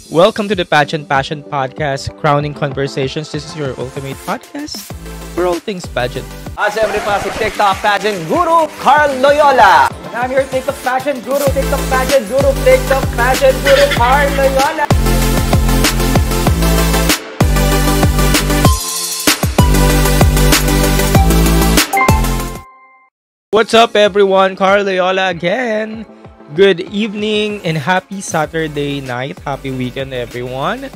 Welcome to the Pageant Passion Podcast, Crowning Conversations. This is your ultimate podcast for all things pageant. Siyempre pa si TikTok Pageant Guru, Carl Loyola. And I'm your TikTok Pageant Guru, TikTok Pageant Guru, TikTok Pageant Guru, Carl Loyola. What's up everyone? Carl Loyola again. Good evening and happy Saturday night. Happy weekend everyone.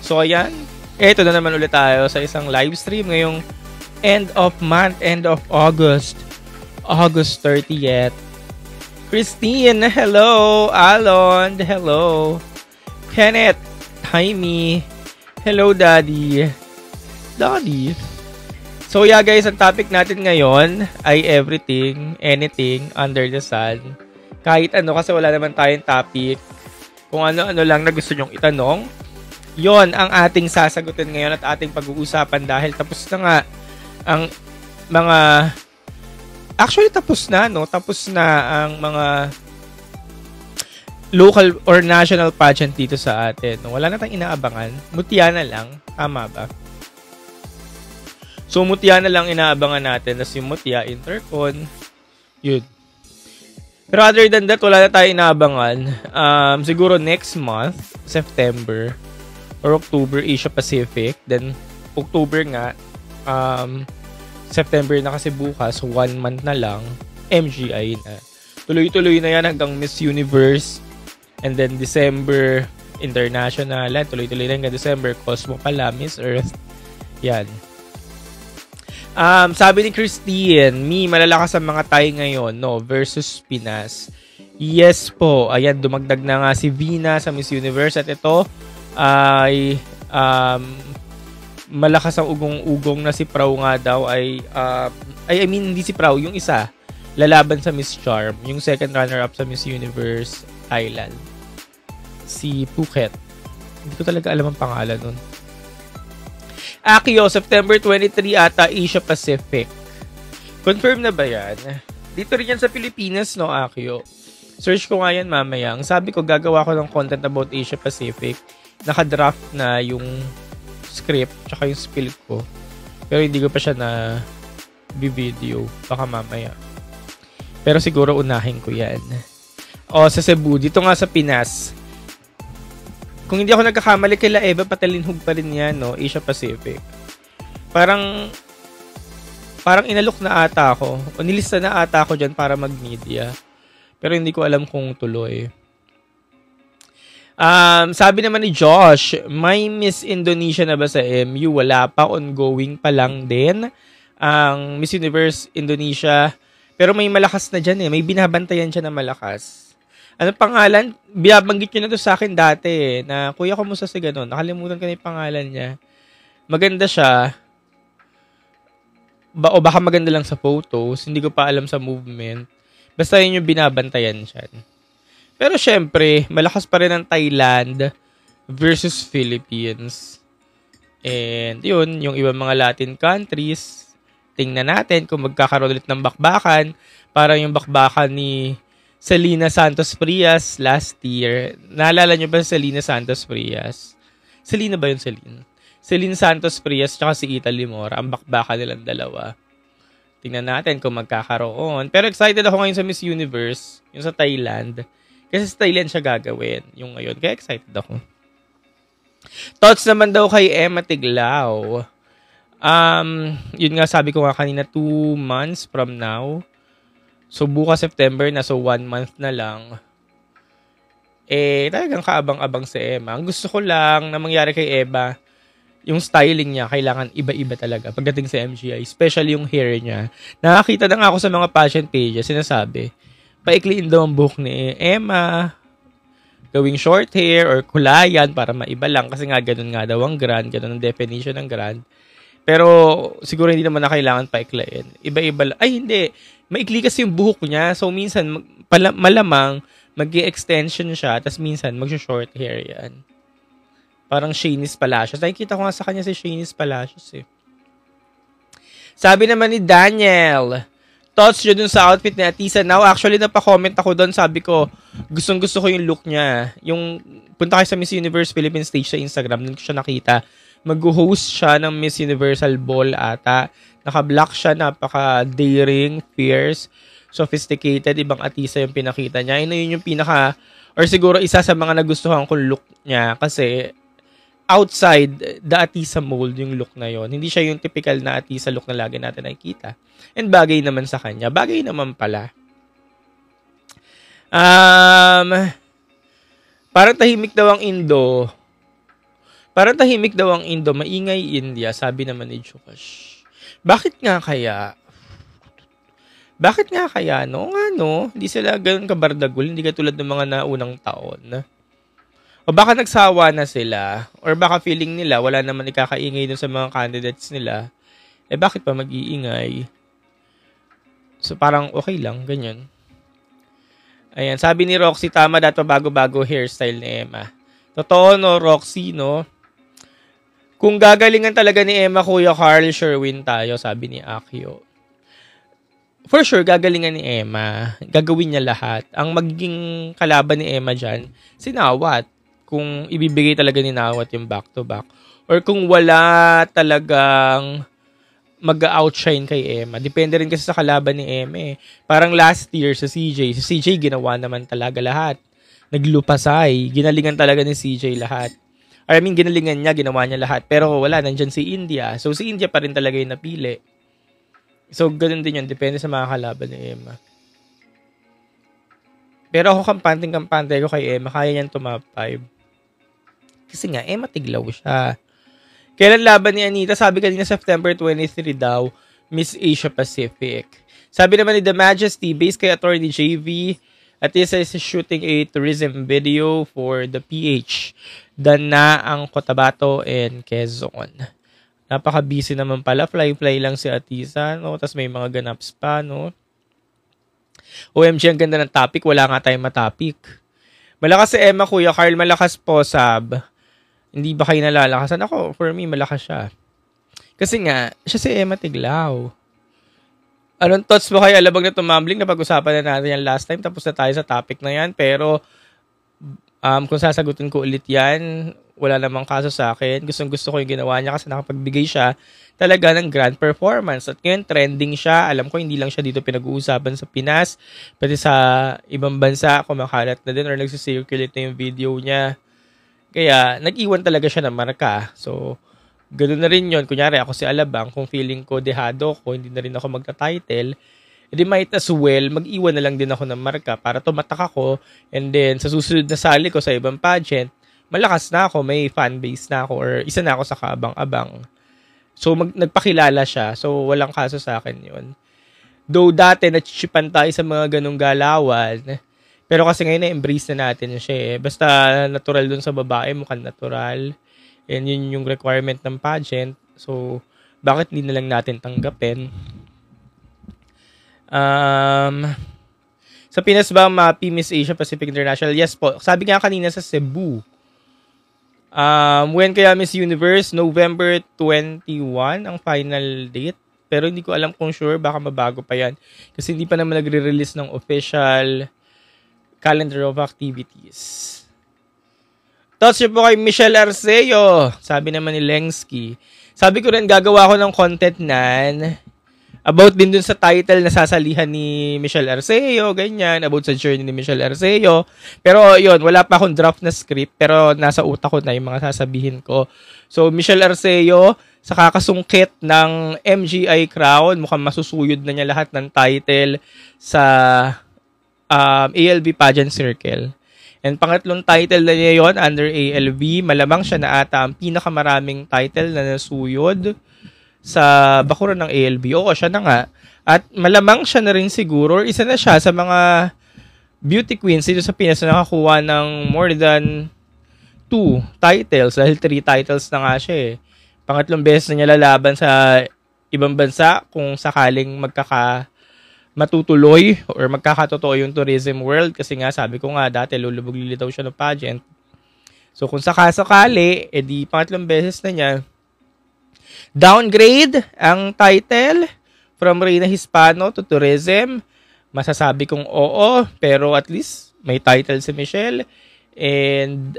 So ayan, eto na naman ulit tayo sa isang live stream ngayong end of month, end of August 30th. Christine, hello. Alon, hello. Kenneth, hi me. Hello Daddy. So yeah guys, ang topic natin ngayon ay everything, anything under the sun. Kahit ano kasi wala naman tayong topic. Kung ano-ano lang na gusto nyong itanong, yon ang ating sasagutin ngayon at ating pag-uusapan dahil tapos na nga ang mga tapos na ang mga local or national pageant dito sa atin. Wala na tayong inaabangan. Mutya na lang. Tama ba? So, mutya na lang inaabangan natin. As yung mutya, intercon, yun. Pero other than that, wala na tayo inaabangan. Siguro next month, September or October, Asia Pacific. Then, October nga, September na kasi bukas, 1 month na lang, MGI na. Tuloy-tuloy na yan hanggang Miss Universe. And then, December, International. Tuloy-tuloy na hanggang December, Cosmo pala, Miss Earth. Yan. Sabi ni Christine, malalakas ang mga Thai ngayon, no, versus Pinas. Yes po, ayan, dumagdag na nga si Vina sa Miss Universe at ito ay malakas ang ugong-ugong na si Prau nga daw hindi si Prau, yung isa, lalaban sa Miss Charm, yung second runner-up sa Miss Universe Thailand. Si Phuket. Hindi ko talaga alam ang pangalan nun. Akio, September 23 ata, Asia Pacific. Confirm na ba yan? Dito rin yan sa Pilipinas, no, Akio? Search ko nga yan mamaya. Ang sabi ko, gagawa ko ng content about Asia Pacific. Nakadraft na yung script, tsaka yung spill ko. Pero hindi ko pa siya na video. Baka mamaya. Pero siguro unahin ko yan. Sa Cebu. Dito nga sa Pinas. Kung hindi ako nagkakamali kay Eva, patalinhog pa rin yan, no? Asia Pacific. Parang inalok na ata ako. O nilista na ata ako dyan para mag-media. Pero hindi ko alam kung tuloy. Sabi naman ni Josh, may Miss Indonesia na ba sa MU? Wala pa. Ongoing pa lang din. Ang Miss Universe Indonesia. Pero may malakas na dyan eh. May binabantayan siya na malakas. Ano pangalan? Binabanggit nyo na to sa akin dati na kuya kumusta si ganun. Nakalimutan ko na yung pangalan niya. Maganda siya. O baka maganda lang sa photos. Hindi ko pa alam sa movement. Basta yun yung binabantayan siya. Pero syempre, malakas pa rin ang Thailand versus Philippines. And yun, yung ibang mga Latin countries. Tingnan natin kung magkakaroon ulit ng bakbakan. Parang yung bakbakan ni Selena Santos Frias last year. Naalala nyo ba Selena Santos Frias? Selena ba yun, Selena? Selena Santos Frias tsaka si Ita Limora. Ang bakbaka nilang dalawa. Tingnan natin kung magkakaroon. Pero excited ako ngayon sa Miss Universe. Yung sa Thailand. Kasi sa Thailand siya gagawin. Yung ngayon. Kaya excited ako. Thoughts naman daw kay Emma Tiglao. Yun nga sabi ko nga kanina, 2 months from now. So, bukas September na, so 1 month na lang. Talagang kaabang-abang si Emma. Ang gusto ko lang na mangyari kay Eva, yung styling niya, kailangan iba-iba talaga pagdating sa MGI. Especially yung hair niya. Nakakita na nga ako sa mga pageant pages, sinasabi, paikliin daw ang buhok ni Emma, gawing short hair or kulayan para maiba lang. Kasi nga, ganun nga daw ang grand, ganun ang definition ng grand. Pero, siguro hindi naman na kailangan paikliin. Iba-iba lang. Ay, hindi. Maikli kasi yung buhok niya. So, minsan, malamang, mag-extension siya. Tapos, minsan, mag-short hair yan. Parang Shanice Palacios. Nakikita ko nga sa kanya si Shanice Palacios eh. Sabi naman ni Daniel, thoughts nyo dun sa outfit ni Atisa Now? Actually, napa-comment ako dun. Sabi ko, gustong-gusto ko yung look niya. Yung punta kayo sa Miss Universe Philippines stage sa Instagram, dun ko siya nakita. Mag-host siya ng Miss Universal Ball ata. Naka-black siya, napaka-daring, fierce, sophisticated. Ibang Atisa yung pinakita niya. Yun yung pinaka, or siguro isa sa mga nagustuhan kong look niya. Kasi, outside the Atisa mold yung look na yon. Hindi siya yung typical na Atisa look na lagi natin nakikita. And bagay naman sa kanya. Bagay naman pala. Parang tahimik daw ang Indo. Maingay India, sabi naman ni Jukash. Bakit nga kaya? No? Hindi sila ganun kabardagul. Hindi katulad ng mga naunang taon. O baka nagsawa na sila, or baka feeling nila wala naman ikakaingay dun sa mga candidates nila, bakit pa mag-iingay? So parang okay lang, ganyan. Ayan, sabi ni Roxy, tama dato bago-bago hairstyle ni Emma. Totoo no, Roxy, no? Kung gagalingan talaga ni Emma, Kuya Carl, sure win tayo, sabi ni Akio. For sure, gagalingan ni Emma. Gagawin niya lahat. Ang magiging kalaban ni Emma dyan, si Nawat. Kung ibibigay talaga ni Nawat yung back-to-back. Or kung wala talagang mag-outshine kay Emma. Depende rin kasi sa kalaban ni Emma. Parang last year sa CJ. Si CJ ginawa naman talaga lahat. Naglupasay. Ginalingan talaga ni CJ lahat. Ginalingan niya, ginawa niya lahat. Pero wala, nandyan si India. So si India pa rin talaga yung napili. So ganun din yun. Depende sa mga kalaban ni Emma. Pero ako kampante ko kay Emma. Kaya niyan top 5. Kasi nga, matiglaw siya. Kailan laban ni Anita? Sabi kanina September 23 daw, Miss Asia Pacific. Sabi naman ni The Majesty, based kay Attorney JV, Atisa is shooting a tourism video for the PH, Danaang Cotabato and Quezon. Napaka-busy naman pala. Fly lang si Atisa, no? Tapos may mga ganaps pa, no? OMG, ang ganda ng topic. Wala nga tayong matopic. Malakas si Emma, Kuya Carl. Malakas po, Sab. Hindi ba kayo nalalakasan? Ako, for me, malakas siya. Kasi nga, siya si Emma Tiglaw. Anong thoughts mo kayo? Alabang na tumambling, napag-usapan na natin yan last time. Tapos na tayo sa topic na yan. Pero, kung sasagutin ko ulit yan, wala namang kaso sa akin. Gustong-gusto ko yung ginawa niya kasi nakapagbigay siya talaga ng grand performance. At ngayon, trending siya. Alam ko, hindi lang siya dito pinag-uusapan sa Pinas. Pati sa ibang bansa, kumakalat na din or nagsisirculate na yung video niya. Kaya, nag-iwan talaga siya ng marka. So, ganoon na rin yun. Kunyari, ako si Alabang, kung feeling ko dehado ko, hindi na rin ako magta-title, edi might as well, mag-iwan na lang din ako ng marka para tumatak ako. And then, sa susunod na sali ko sa ibang pageant, malakas na ako, may fanbase na ako, or isa na ako sa kaabang-abang. So, nagpakilala siya. So, walang kaso sa akin yun. Though dati, nachichipan tayo sa mga ganong galawan, pero kasi ngayon na-embrace na natin siya. Basta natural dun sa babae, mukhang natural. And yun yung requirement ng pageant. So, bakit hindi na lang natin tanggapin? Sa Pinas ba, MAPI Miss Asia Pacific International? Yes po. Sabi nga kanina sa Cebu. When kaya Miss Universe? November 21 ang final date. Pero hindi ko alam kung sure. Baka mabago pa yan. Kasi hindi pa naman nagre-release ng official calendar of activities. Thoughts niyo po kay Michelle Arceo. Sabi naman ni Lengsky. Sabi ko rin, gagawa ko ng content nan about din dun sa title na sasalihan ni Michelle Arceo, ganyan, about sa journey ni Michelle Arceo. Pero yun, wala pa akong draft na script, pero nasa utak ko na yung mga sasabihin ko. So, Michelle Arceo, sa kakasungkit ng MGI Crown, mukhang masusuyod na niya lahat ng title sa ALB Pageant Circle. And pangatlong title na niya yun, under ALB, malamang siya na ata ang pinakamaraming title na nasuyod sa bakuran ng ALB. Oo, siya na nga. At malamang siya na rin siguro, or isa na siya sa mga beauty queens dito sa Pinas na nakakuha ng more than 2 titles. Dahil 3 titles na nga siya eh. Pangatlong beses na niya lalaban sa ibang bansa kung sakaling matutuloy or magkakatotoo yung tourism world. Kasi nga, sabi ko nga dati, lulubog-lili daw siya ng pageant. So, kung sakasakali, edi pangatlong beses na niya, downgrade ang title From Reina Hispano to tourism, masasabi kong oo, pero at least may title si Michelle. And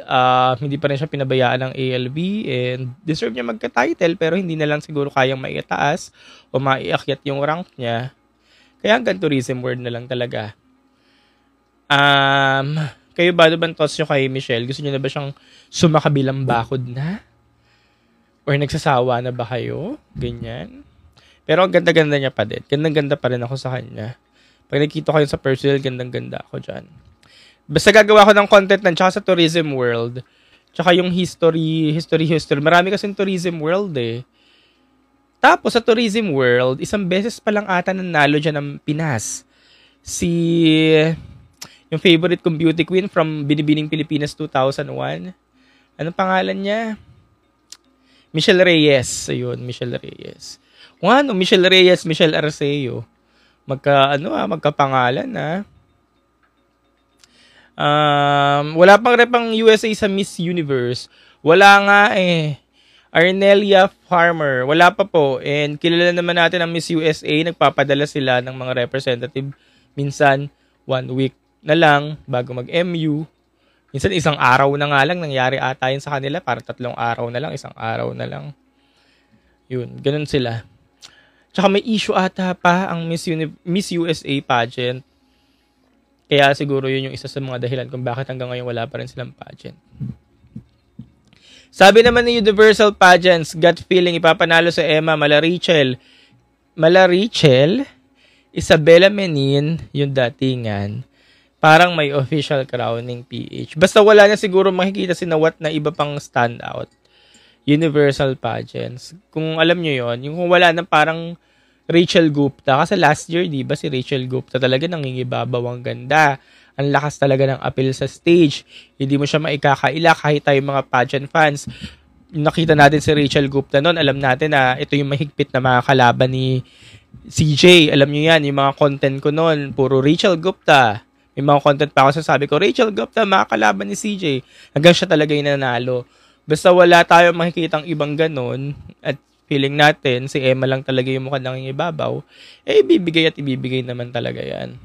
hindi pa rin siya pinabayaan ng ALB. And deserve niya magka-title, pero hindi na lang siguro kayang maiataas o maiakyat yung rank niya. Kaya hanggang tourism world na lang talaga. Kayo ba, ano bang thoughts nyo kay Michelle? Gusto nyo na ba siyang sumakabilang bakod na? Or nagsasawa na ba kayo? Ganyan. Pero ang ganda-ganda niya pa din. Gandang-ganda pa rin ako sa kanya. Pag nakikita kayo sa personal, gandang-ganda ako dyan. Basta gagawa ko ng content nan tsaka sa tourism world. Tsaka yung history. Marami kasing tourism world eh. Tapos sa tourism world, isang beses pa lang ata nanalo dyan ng Pinas. Yung favorite kong beauty queen from Binibining Pilipinas 2001. Anong pangalan niya? Michelle Reyes. Ayun, Michelle Reyes. Michelle Reyes, Michelle Arceo. Magkapangalan na. Wala pang repang USA sa Miss Universe. Wala nga eh. Arnelia Farmer. Wala pa po. And kilala naman natin ang Miss USA. Nagpapadala sila ng mga representative. Minsan, 1 week na lang bago mag-MU. Minsan, isang araw na nga lang nangyari ata yun sa kanila. Para 3 araw na lang, 1 araw na lang. Yun, ganun sila. Tsaka may issue ata pa ang Miss USA pageant. Kaya siguro yun yung isa sa mga dahilan kung bakit hanggang ngayon wala pa rin silang pageant. Sabi naman ni Universal Pageants, gut feeling ipapanalo sa Emma Mala Rachel, Isabella Menin, yung datingan. Parang may official crowning PH. Basta wala na siguro makikita si Nawat na iba pang standout. Universal Pageants. Kung alam nyo yon, yung kung wala na parang Rachel Gupta. Kasi last year, di ba, si Rachel Gupta talaga nangingibabaw ang ganda. Ang lakas talaga ng appeal sa stage. Hindi mo siya maikakaila kahit tayo mga pageant fans. Nakita natin si Rachel Gupta noon. Alam natin na ito yung mahigpit na mga kalaban ni CJ. Alam nyo yan, yung mga content ko noon, puro Rachel Gupta. May mga content pa ako sasabi ko, Rachel Gupta, mga kalaban ni CJ. Hanggang siya talaga yung nanalo. Basta wala tayong makikitang ibang ganun at feeling natin, si Emma lang talaga yung mukhang nangingibabaw, ibibigay at ibibigay naman talaga yan.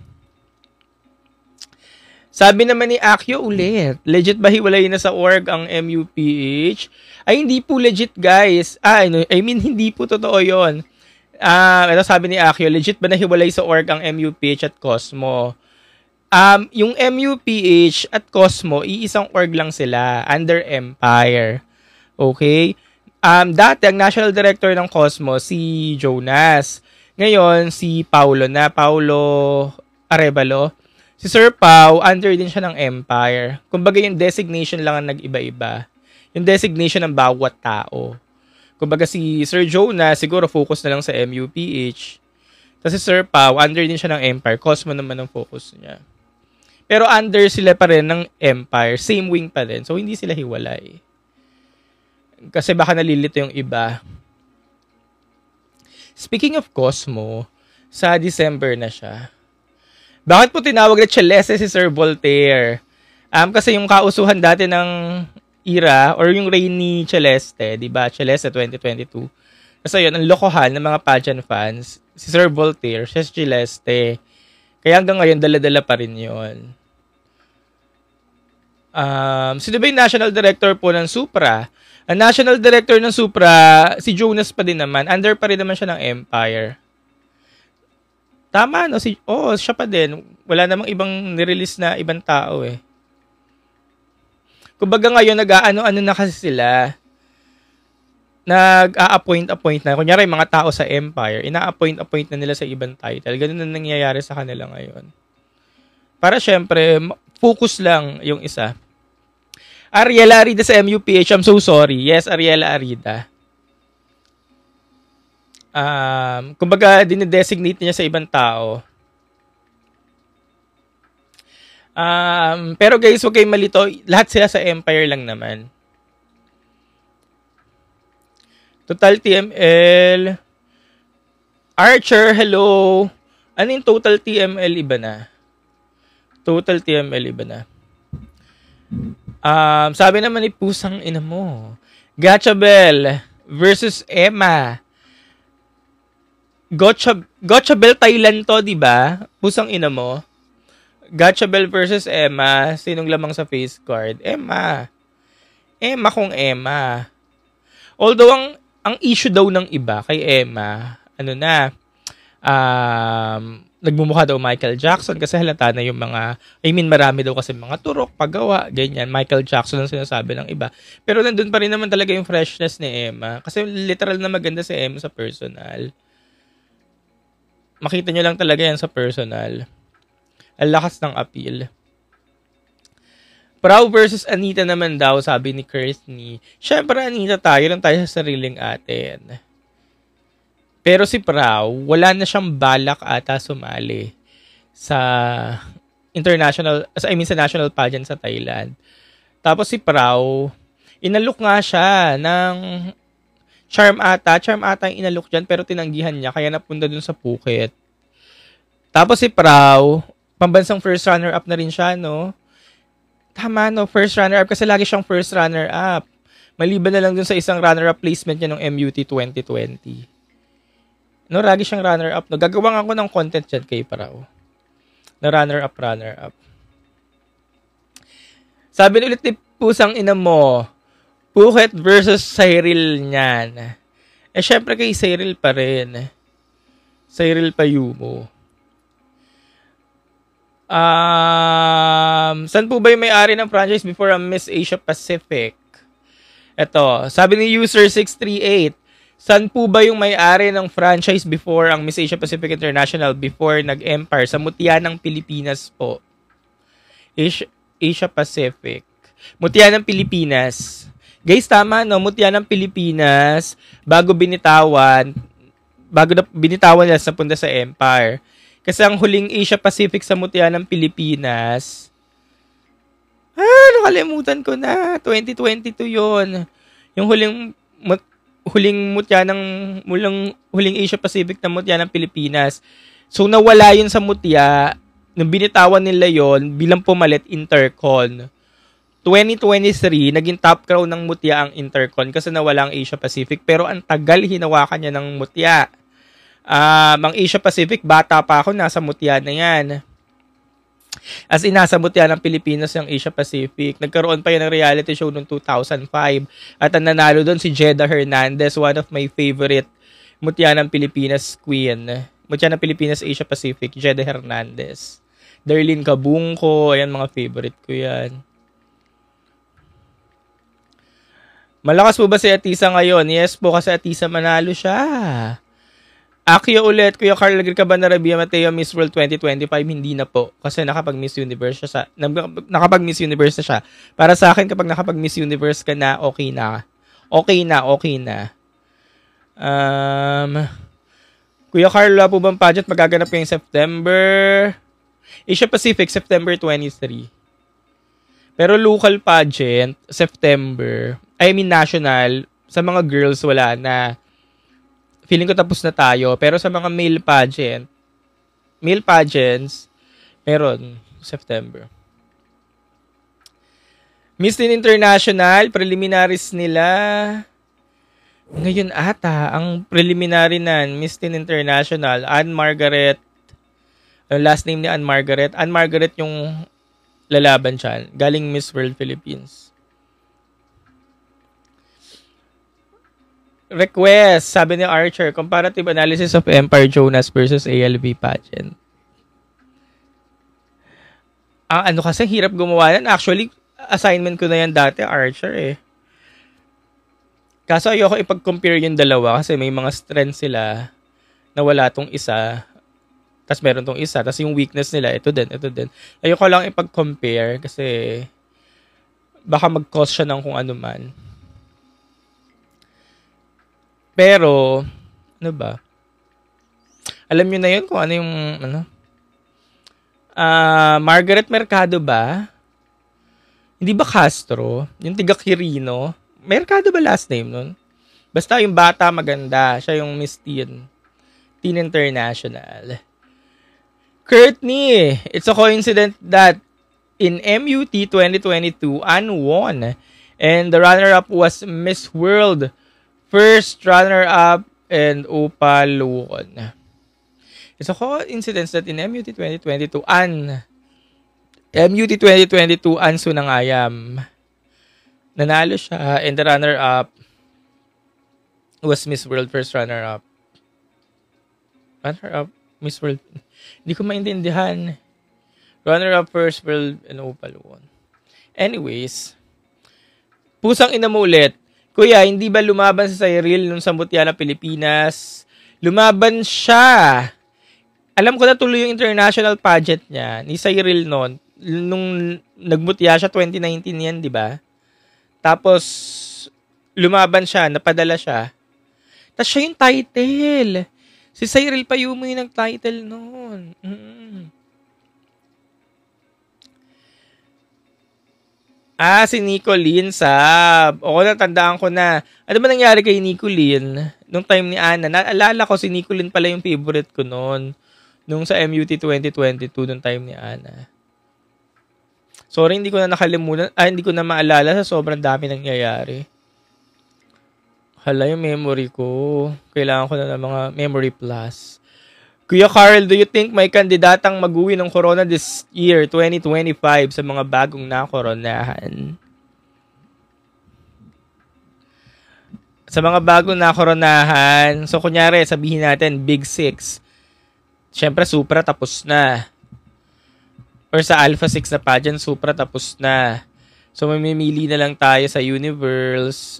Sabi naman ni Akyo ulit, legit ba hiwalay na sa org ang MUPH? Ay, hindi po legit, guys. Hindi po totoo yun. Ito sabi ni Akyo, legit ba na hiwalay sa org ang MUPH at Cosmo? Yung MUPH at Cosmo, iisang org lang sila, under Empire. Okay? Dati, ang national director ng Cosmo, si Jonas. Ngayon, si Paulo Arevalo. Si Sir Pau, under din siya ng Empire. Kumbaga yung designation lang ang nag-iba-iba. Yung designation ng bawat tao. Kumbaga si Sir Jonas, siguro focus na lang sa MUPH. Tapos si Sir Pau, under din siya ng Empire. Cosmo naman ang focus niya. Pero under sila pa rin ng Empire. Same wing pa rin. So, hindi sila hiwalay. Kasi baka nalilito yung iba. Speaking of Cosmo, sa December na siya. Bakit po tinawag na Celeste si Sir Voltaire? Kasi yung kausuhan dati ng era, or yung reign ni Celeste, diba? Celeste 2022. Kasi yun, ang lokohan ng mga pageant fans, si Sir Voltaire, siya si Celeste. Kaya hanggang ngayon, dala-dala pa rin yun. Sino ba yung national director po ng Supra? Ang national director ng Supra, si Jonas pa din naman. Under pa rin naman siya ng Empire. Tama, no? Siya pa din. Wala namang ibang nirelease na ibang tao eh. Kumbaga ngayon, nag-ano-ano na kasi sila. Nag-a-appoint na. Kunyari, mga tao sa Empire, ina-appoint na nila sa ibang title. Ganun na nangyayari sa kanila ngayon. Para syempre, focus lang yung isa. Ariela Arida sa MUPH, I'm so sorry. Yes, Ariela Arida. Kumbaga, dinedesignate niya sa ibang tao. Pero guys, huwag kayong malito. Lahat sila sa Empire lang naman. Total TML. Archer, hello. Ano yung Total TML? Iba na. Total TML, iba na. Sabi naman ni Pusang ina mo. Gachabel versus Emma. Gotcha Bell Thailand to, di ba? Pusang ina mo. Gotcha Bell versus Emma. Sinong lamang sa face card? Emma. Emma kung Emma. Although, ang issue daw ng iba kay Emma, nagmumukha daw Michael Jackson kasi halata na yung mga, marami daw kasi mga turok, paggawa, ganyan. Michael Jackson ang sinasabi ng iba. Pero nandun pa rin naman talaga yung freshness ni Emma. Kasi literal na maganda si Emma sa personal. Makita nyo lang talaga yan sa personal. Ang lakas ng appeal. Prau versus Anita naman daw, sabi ni Kirsty. Siyempre, Anita, tayo lang tayo sa sariling atin. Pero si Prau, wala na siyang balak ata sumali sa sa national pageant sa Thailand. Tapos si Prau, inalok nga siya ng Charm ata yung inalok dyan, pero tinanggihan niya, kaya napunta dun sa Phuket. Tapos si Prau, pambansang first runner-up na rin siya, no? Tama, no? First runner-up kasi lagi siyang first runner-up. Maliban na lang dun sa isang runner-up placement niya ng MUT 2020. No, lagi siyang runner-up. No? Gagawang ako ng content dyan kay Prau. Na runner-up. Sabi ulit ni Pusang ina mo, Phuket versus Cyril niyan. Syempre kay Cyril pa rin. Cyril Payumo. Saan po ba yung may-ari ng franchise before ang Miss Asia Pacific? Ito, sabi ni user 638, saan po ba yung may-ari ng franchise before ang Miss Asia Pacific International before nag-Empire? Sa Mutya ng Pilipinas po. Asia Pacific. Mutya ng Pilipinas. Guys, tama, no? Mutya ng Pilipinas, bago binitawan nila sa punta sa Empire. Kasi ang huling Asia Pacific sa Mutya ng Pilipinas, nakalimutan ko na. 2022 yon. Yung huling Asia Pacific na Mutya ng Pilipinas. So, nawala yun sa Mutya. Nung binitawan nila yon bilang pumalit Intercon. 2023, naging top crown ng Mutya ang Intercon kasi nawala ang Asia Pacific. Pero ang tagal hinawakan niya ng Mutya. Ang Asia Pacific, bata pa ako, nasa Mutya na yan. As in, nasa Mutya ng Pilipinas yung Asia Pacific. Nagkaroon pa yan ng reality show noong 2005. At ang nanalo doon si Jeda Hernandez, one of my favorite Mutya ng Pilipinas queen. Mutya ng Pilipinas Asia Pacific, Jeda Hernandez. Darlene Kabungko, ayan, mga favorite ko yan. Malakas po ba si Atisa ngayon? Yes po, kasi Atisa manalo siya. Akio ulit, Kuya Carl, agree ka ba na Rabia Mateo Miss World 2025? Hindi na po. Kasi nakapag-Miss Universe siya. Nakapag-Miss Universe na siya. Para sa akin, kapag nakapag-Miss Universe ka na, okay na. Okay na. Kuya Carl, wala po bang pageant? Magaganap ngayong September. Asia Pacific, September 23. Pero local pageant, September. National, sa mga girls, wala na. Feeling ko tapos na tayo. Pero sa mga male pageants, meron, September. Miss Teen International, preliminaries nila. Ngayon ata, ang preliminary na Miss Teen International, Anne Margaret. Last name ni Anne Margaret. Anne Margaret yung lalaban siya. Galing Miss World Philippines. Request, sabi ni Archer, comparative analysis of Empire Jonas versus ALB pageant. Kasi hirap gumawa yan. Actually, assignment ko na yan dati, Archer Kaso ayoko ipag-compare yung dalawa kasi may mga strengths sila na wala tong isa. Tapos meron tong isa. Tapos yung weakness nila, ito din. Ayoko lang ipag-compare kasi baka mag-cause siya ng kung ano man. Pero, ano ba? Alam nyo na yun kung ano yung, Margaret Mercado ba? Hindi ba Castro? Yung tiga Quirino? Mercado ba last name nun? Basta yung bata maganda. Siya yung Miss Teen International. Courtney, it's a coincidence that in MUT 2022, Anne won. And the runner-up was Miss World. First runner-up and Opal won. It's a coincidence that in MUT 2022, MUT 2022, Ansu Nangayam, nanalo siya, and the runner-up was Miss World, first runner-up. Runner-up, Miss World. Hindi ko maintindihan. Runner-up, first world, and opal won. Anyways, pusang ina mo ulit. Kuya, hindi ba lumaban si Cyril nung sa Mutya ng Pilipinas? Lumaban siya. Alam ko na tuloy yung international pageant niya ni Cyril noon. Nung nagmutya siya, 2019 yan, di ba? Tapos, lumaban siya, napadala siya. Tapos siya yung title. Si Cyril pa yung nag-title noon. Si Nicolene Sab. O, natandaan ko na. Ano ba nangyari kay Nicolene? Nung time ni Ana, naalala ko si Nicolene pala yung favorite ko noon. Nung sa MUT 2022, nung time ni Ana. Sorry, hindi ko na nakalimutan. Hindi ko na maalala sa sobrang dami nangyayari. Hala, yung memory ko. Kailangan ko na ng mga memory plus. Kuya Carl, do you think may kandidatang mag-uwi ng corona this year, 2025, sa mga bagong nakoronahan? Sa mga bagong nakoronahan, so kunyari, sabihin natin, Big Six. Siyempre, Supra tapos na. Or sa Alpha 6 na pageant, Supra tapos na. So, mamimili na lang tayo sa Universe.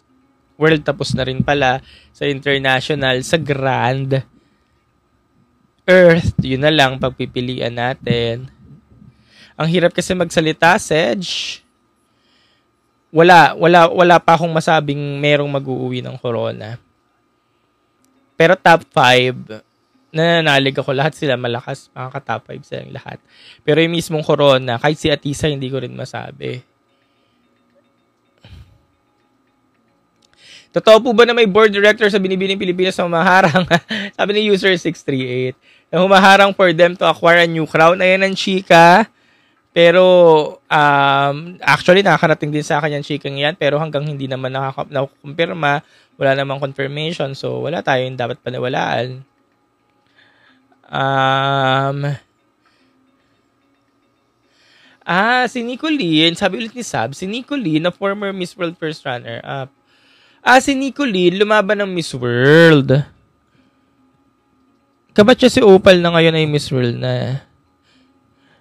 World tapos na rin pala. Sa International, sa Grand. Earth, yun na lang pagpipilian natin. Ang hirap kasi magsalita, Sedge. Wala pa akong masabing merong mag-uuwi ng corona. Pero top 5, nananalig ako, lahat sila malakas, makaka-top 5 silang lahat. Pero yung mismong corona, kahit si Atisa, hindi ko rin masabi. Totoo po ba na may board director sa Binibining Pilipinas na humaharang? Sabi ni user 638. Na humaharang for them to acquire a new crown. Ayan ang chika. Pero, actually, nakakarating din sa akin yung chikang yan. Pero hanggang hindi naman nakakumpirma, wala namang confirmation. So, wala tayong dapat paniwalaan. Si Nicolene, sabi ulit ni Sab, si Nicolene, na former Miss World first runner-up. Si Nicolene, lumaban ng Miss World. Kabat siya si Opal na ngayon ay Miss World na.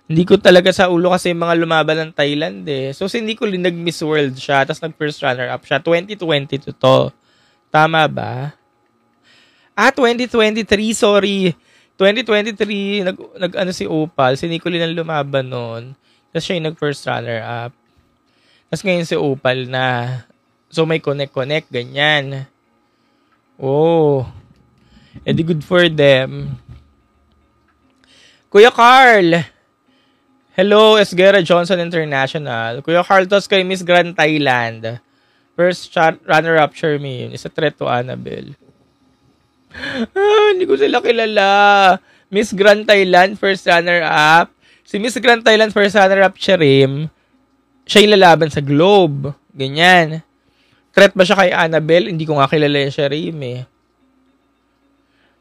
Hindi ko talaga sa ulo kasi mga lumaban ng Thailand eh. So, si Nicolene nag-Miss World siya, tapos nag-first runner-up siya. 2022 to. Tama ba? 2023, sorry. 2023, nag-ano si Opal. Si Nicolene ang lumaban nun. Tapos siya yung nag-first runner-up. Tapos ngayon si Opal na. So, may connect, ganyan. Oh. Edi good for them. Kuya Carl. Hello, Esguera Johnson International. Kuya Carl, tos kay Miss Grand Thailand. First runner-up, Charmaine. Is a threat to Annabelle. Hindi ko sila kilala. Miss Grand Thailand, first runner-up. Si Miss Grand Thailand, first runner-up, Charim. Siya yung lalaban sa Globe. Ganyan. Threat ba siya kay Annabelle? Hindi ko nga kilala yung Charim eh.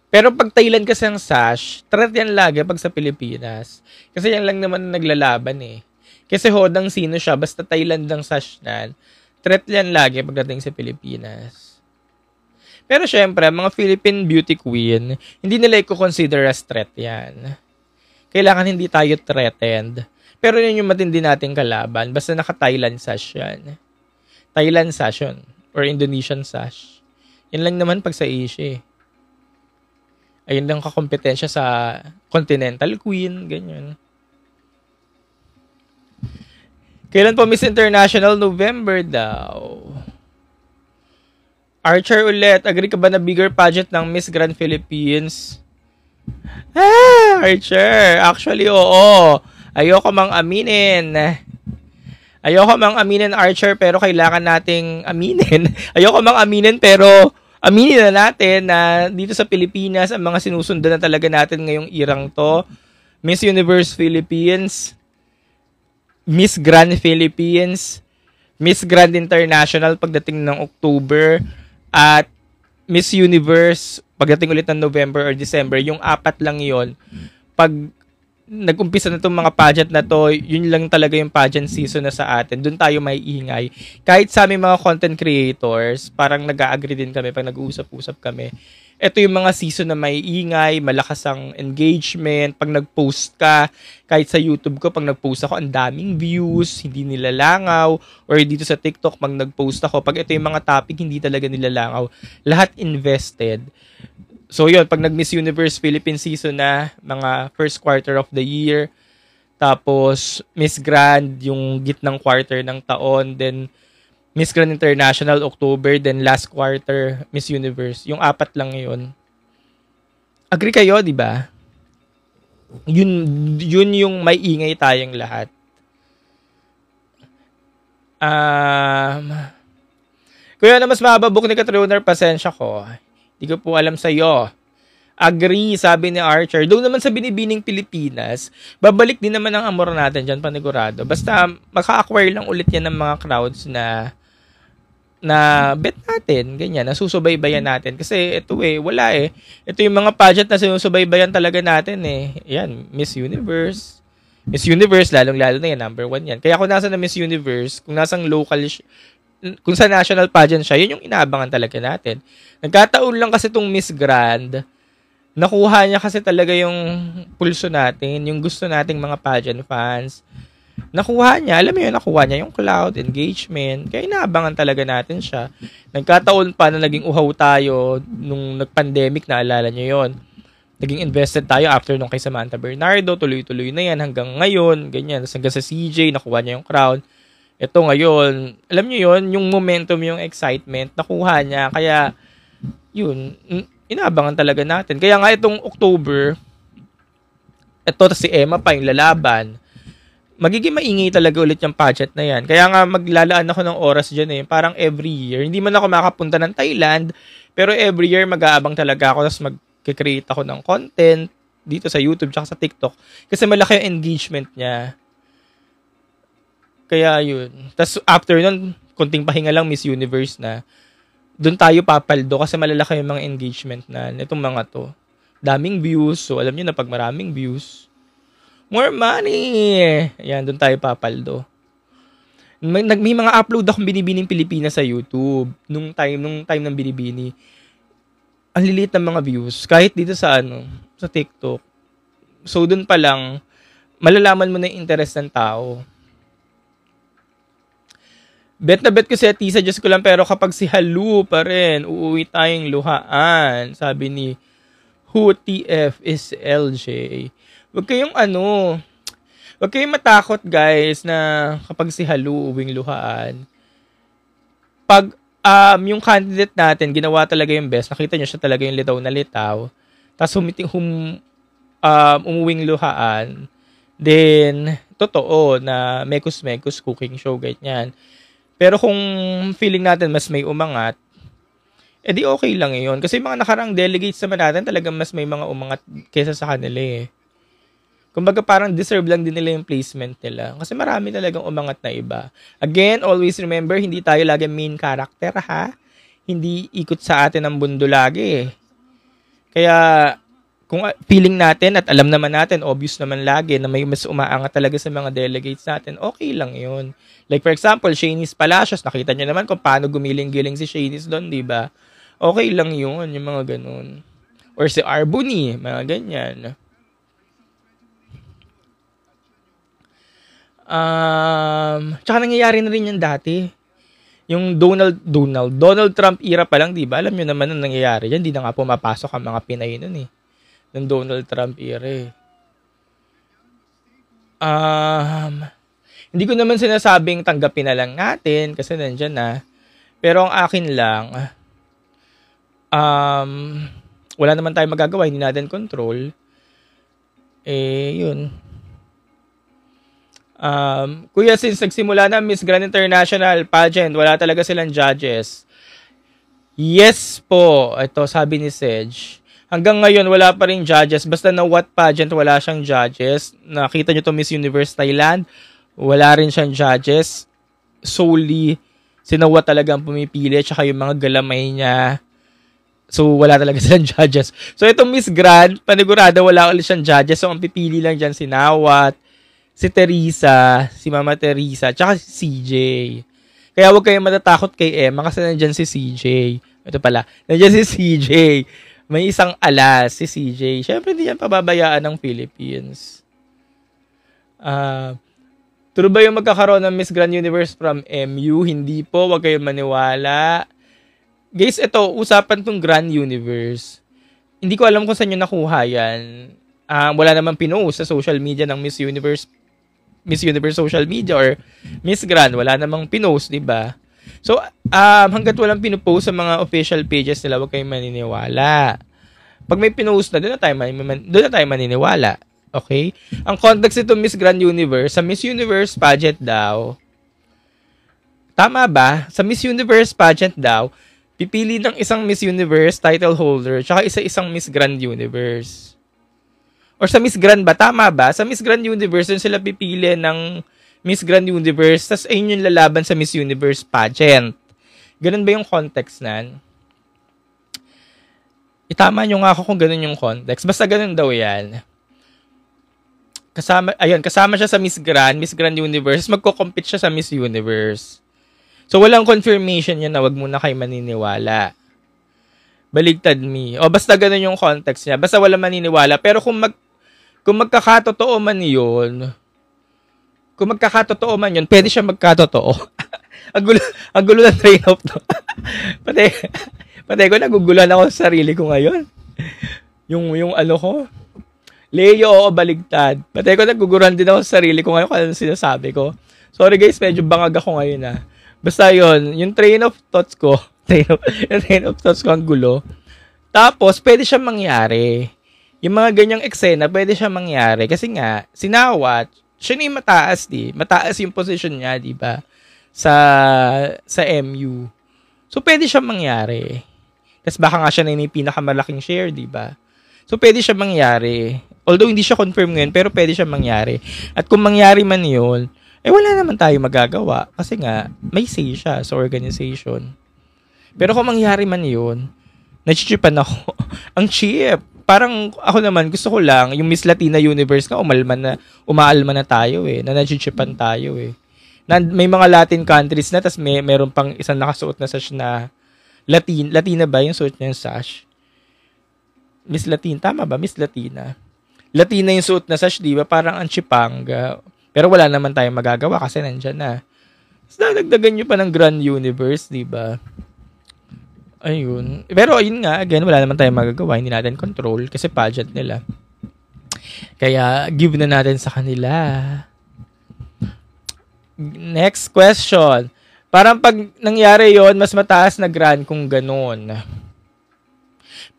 Pero pag Thailand kasi ang sash, threat yan lagi pag sa Pilipinas. Kasi yan lang naman naglalaban eh. Kasi hodang sino siya, basta Thailand ang sash nan. Threat yan lagi pagdating sa Pilipinas. Pero syempre, mga Philippine beauty queen, hindi nila i-consider as threat yan. Kailangan hindi tayo threatened. Pero yun yung matindi nating kalaban. Basta naka-Thailand sash yan. Thailand sash yun. Or Indonesian sash. Yan lang naman pag sa Asia eh. Ayun lang kakompetensya sa Continental Queen. Ganyan. Kailan po Miss International? November daw. Archer ulit. Agree ka ba na bigger pageant ng Miss Grand Philippines? Archer. Actually, oo. Ayoko mang aminin. Archer, pero kailangan nating aminin. Ayoko mang aminin, pero aminin na natin na dito sa Pilipinas, ang mga sinusundan na talaga natin ngayong irang to. Miss Universe Philippines, Miss Grand Philippines, Miss Grand International pagdating ng October, at Miss Universe pagdating ulit ng November or December, yung 4 lang yon. Pag nag-umpisa na itong mga pageant na to, yun lang talaga yung pageant season na sa atin. Doon tayo may ingay. Kahit sa aming mga content creators, parang nag-a-agree din kami pag nag-uusap-usap kami. Ito yung mga season na may ingay, malakas ang engagement. Pag nag-post ka, kahit sa YouTube ko, pag nag-post ako, ang daming views, hindi nilalangaw. Or dito sa TikTok, pag nag-post ako, pag ito yung mga topic, hindi talaga nilalangaw. Lahat invested. So yun, pag nag-Miss Universe Philippines season na, mga first quarter of the year, tapos Miss Grand, yung gitnang quarter ng taon, then Miss Grand International, October, then last quarter, Miss Universe. Yung 4 lang yun. Agree kayo, di ba? Yun yung may ingay tayong lahat. Kuya na mas mababok ni Katrina, pasensya ko. Di ko po alam sa'yo. Agree, sabi ni Archer. Doon naman sa binibining Pilipinas, babalik din naman ang amor natin dyan, panigurado. Basta maka-acquire lang ulit yan ng mga crowds na bet natin, ganyan, na susubaybayan natin. Kasi ito wala eh. Ito yung mga pageant na sinusubaybayan talaga natin eh. Yan, Miss Universe. Miss Universe, lalong-lalo na yan, number 1 yan. Kaya kung nasa na Miss Universe, kung nasang local, kung sa national pageant siya, yun yung inaabangan talaga natin. Nagkataon lang kasi itong Miss Grand, nakuha niya kasi talaga yung pulso natin, yung gusto nating mga pageant fans. Nakuha niya, alam mo yun, nakuha niya yung cloud, engagement, kaya inaabangan talaga natin siya. Nagkataon pa na naging uhaw tayo nung nag-pandemic, naalala niyo yon. Naging invested tayo after nung kay Samantha Bernardo, tuloy-tuloy na yan hanggang ngayon, ganyan. Tapos hanggang sa CJ, nakuha niya yung crown. Ito ngayon, alam niyo yon, yung momentum, yung excitement, nakuha niya, kaya yun, inaabangan talaga natin. Kaya nga itong October, ito si Emma pa yung lalaban, magiging maingay talaga ulit yung pageant na yan. Kaya nga maglalaan ako ng oras dyan eh. Parang every year. Hindi man ako makapunta ng Thailand, pero every year mag-aabang talaga ako. Tapos mag-create ako ng content dito sa YouTube tsaka sa TikTok. Kasi malaki yung engagement niya. Kaya yun. Tapos after nun, konting pahinga lang, Miss Universe na. Doon tayo papaldo kasi malalaki yung mga engagement na itong mga to. Daming views. So alam nyo na pag maraming views, more money! Ayan, doon tayo papaldo. May mga upload akong Binibining Pilipinas sa YouTube. Nung time ng Binibini. Ang liliit ng mga views. Kahit dito sa sa TikTok. So, doon pa lang, malalaman mo na yung interest ng tao. Bet na bet ko si Atisa, Diyos ko lang, pero kapag si Halu pa rin, uuwi tayong luhaan. Sabi ni Who TF is LJ. Huwag kayong huwag kayong matakot guys na kapag si Halu uwing luhaan. Pag yung candidate natin ginawa talaga yung best, nakita niyo siya talaga yung litaw na litaw, tapos umuwing luhaan, then totoo na mekus-mekus cooking show ganyan. Pero kung feeling natin mas may umangat, edi okay lang yun. Kasi mga nakaraang delegates naman natin talagang mas may mga umangat kesa sa kanila eh. Kumbaga parang deserve lang din nila yung placement nila. Kasi marami talagang umangat na iba. Again, always remember, hindi tayo lagi main character ha. Hindi ikot sa atin ang mundo lagi. Kaya kung feeling natin at alam naman natin, obvious naman lagi na may mas umaangat talaga sa mga delegates natin, okay lang yun. Like for example, Shanice Palacios, nakita niyo naman kung paano gumiling-giling si Shanice doon, di ba? Okay lang yun, yung mga ganun. Or si Arbuni, mga ganyan. Tsaka nangyayari na rin yan dati. Yung Donald Trump era pa lang, di ba? Alam nyo naman ang nangyayari yan. Di na nga pumapasok ang mga Pinay nun eh. Ng Donald Trump era eh. Hindi ko naman sinasabing tanggapin na lang natin kasi nandyan na. Pero ang akin lang, wala naman tayong magagawa. Hindi natin control. Yun. Kuya, since nagsimula na Miss Grand International pageant, wala talaga silang judges. Yes po. Ito, sabi ni Sedge. Hanggang ngayon, wala pa rin judges. Basta na what pageant, wala siyang judges. Nakita nyo to Miss Universe Thailand, wala rin siyang judges. Solely, sinawa talagang pumipili, tsaka yung mga galamay niya. So, wala talaga silang judges. So, itong Miss Grand, panigurado, wala ulit siyang judges. So, ang pipili lang dyan si Nawat, si Teresa, si Mama Teresa, tsaka si CJ. Kaya huwag kayong matatakot kay Emma kasi nandyan si CJ. Ito pala, nandyan si CJ. May isang alas, si CJ. Siyempre, hindi yan pababayaan ng Philippines. True ba yung magkakaroon ng Miss Grand Universe from MU? Hindi po, huwag kayong maniwala. Guys, ito, usapan tong Grand Universe. Hindi ko alam kung saan nyo nakuha yan. Wala namang pinost sa social media ng Miss Universe social media or Miss Grand. Wala namang pinost, di ba? So, hanggat walang pinupost sa mga official pages nila, huwag kayong maniniwala. Pag may pinost na, doon na tayo maniniwala. Okay? Ang context ito, Miss Grand Universe, sa Miss Universe pageant daw, tama ba? Sa Miss Universe pageant daw, pipili ng isang Miss Universe title holder tsaka isa-isang Miss Grand Universe. Or sa Miss Grand ba? Tama ba? Sa Miss Grand Universe, yun sila pipili ng Miss Grand Universe tas ayun yung lalaban sa Miss Universe pageant. Ganun ba yung context nan? Itama nyo nga ako kung ganun yung context. Basta ganun daw yan. Kasama siya sa Miss Grand Universe. Magko-compete siya sa Miss Universe. So, walang confirmation yan na wag muna kayo maniniwala. Baligtad me. O, basta ganun yung context niya. Basta wala maniniwala. Pero kung magkakatotoo man yun, pwede siya magkatotoo. ang gulo ng train of to. Pati ko, nagugulan ako sa sarili ko ngayon. Yung ano ko, Leo, oo, baligtad. Pati ko, nagugulan din ako sa sarili ko ngayon kung ano sinasabi ko. Sorry guys, medyo bangag ako ngayon Basta yun, yung train of thoughts ko ang gulo. Tapos, pwede siyang mangyari. Yung mga ganyang eksena, pwede siyang mangyari. Kasi nga, sinawat, siya na yung mataas, Mataas yung position niya, di ba? Sa MU. So, pwede siyang mangyari. Tapos baka nga siya na yung pinakamalaking share, di ba? So, pwede siyang mangyari. Although, hindi siya confirm ngayon, pero pwede siyang mangyari. At kung mangyari man yun, wala naman tayo magagawa. Kasi nga, may say siya sa organization. Pero kung mangyari man yun, nachichipan ako. Ang cheap. Parang ako naman, gusto ko lang, yung Miss Latina Universe nga, umaalma na tayo na nachichipan tayo may mga Latin countries na, tas meron pang isang nakasuot na sash na Latina ba yung suot niya yung sash? Miss Latina, tama ba? Miss Latina. Latina yung suot na sash, di ba? Parang ang chipanga. Pero wala naman tayong magagawa kasi nandyan na. So, dagdagan nyo pa ng Grand Universe, di ba? Ayun. Pero ayun nga, again, wala naman tayong magagawa. Hindi natin control kasi pageant nila. Kaya, give na natin sa kanila. Next question. Parang pag nangyari yon mas mataas na grand kung ganun.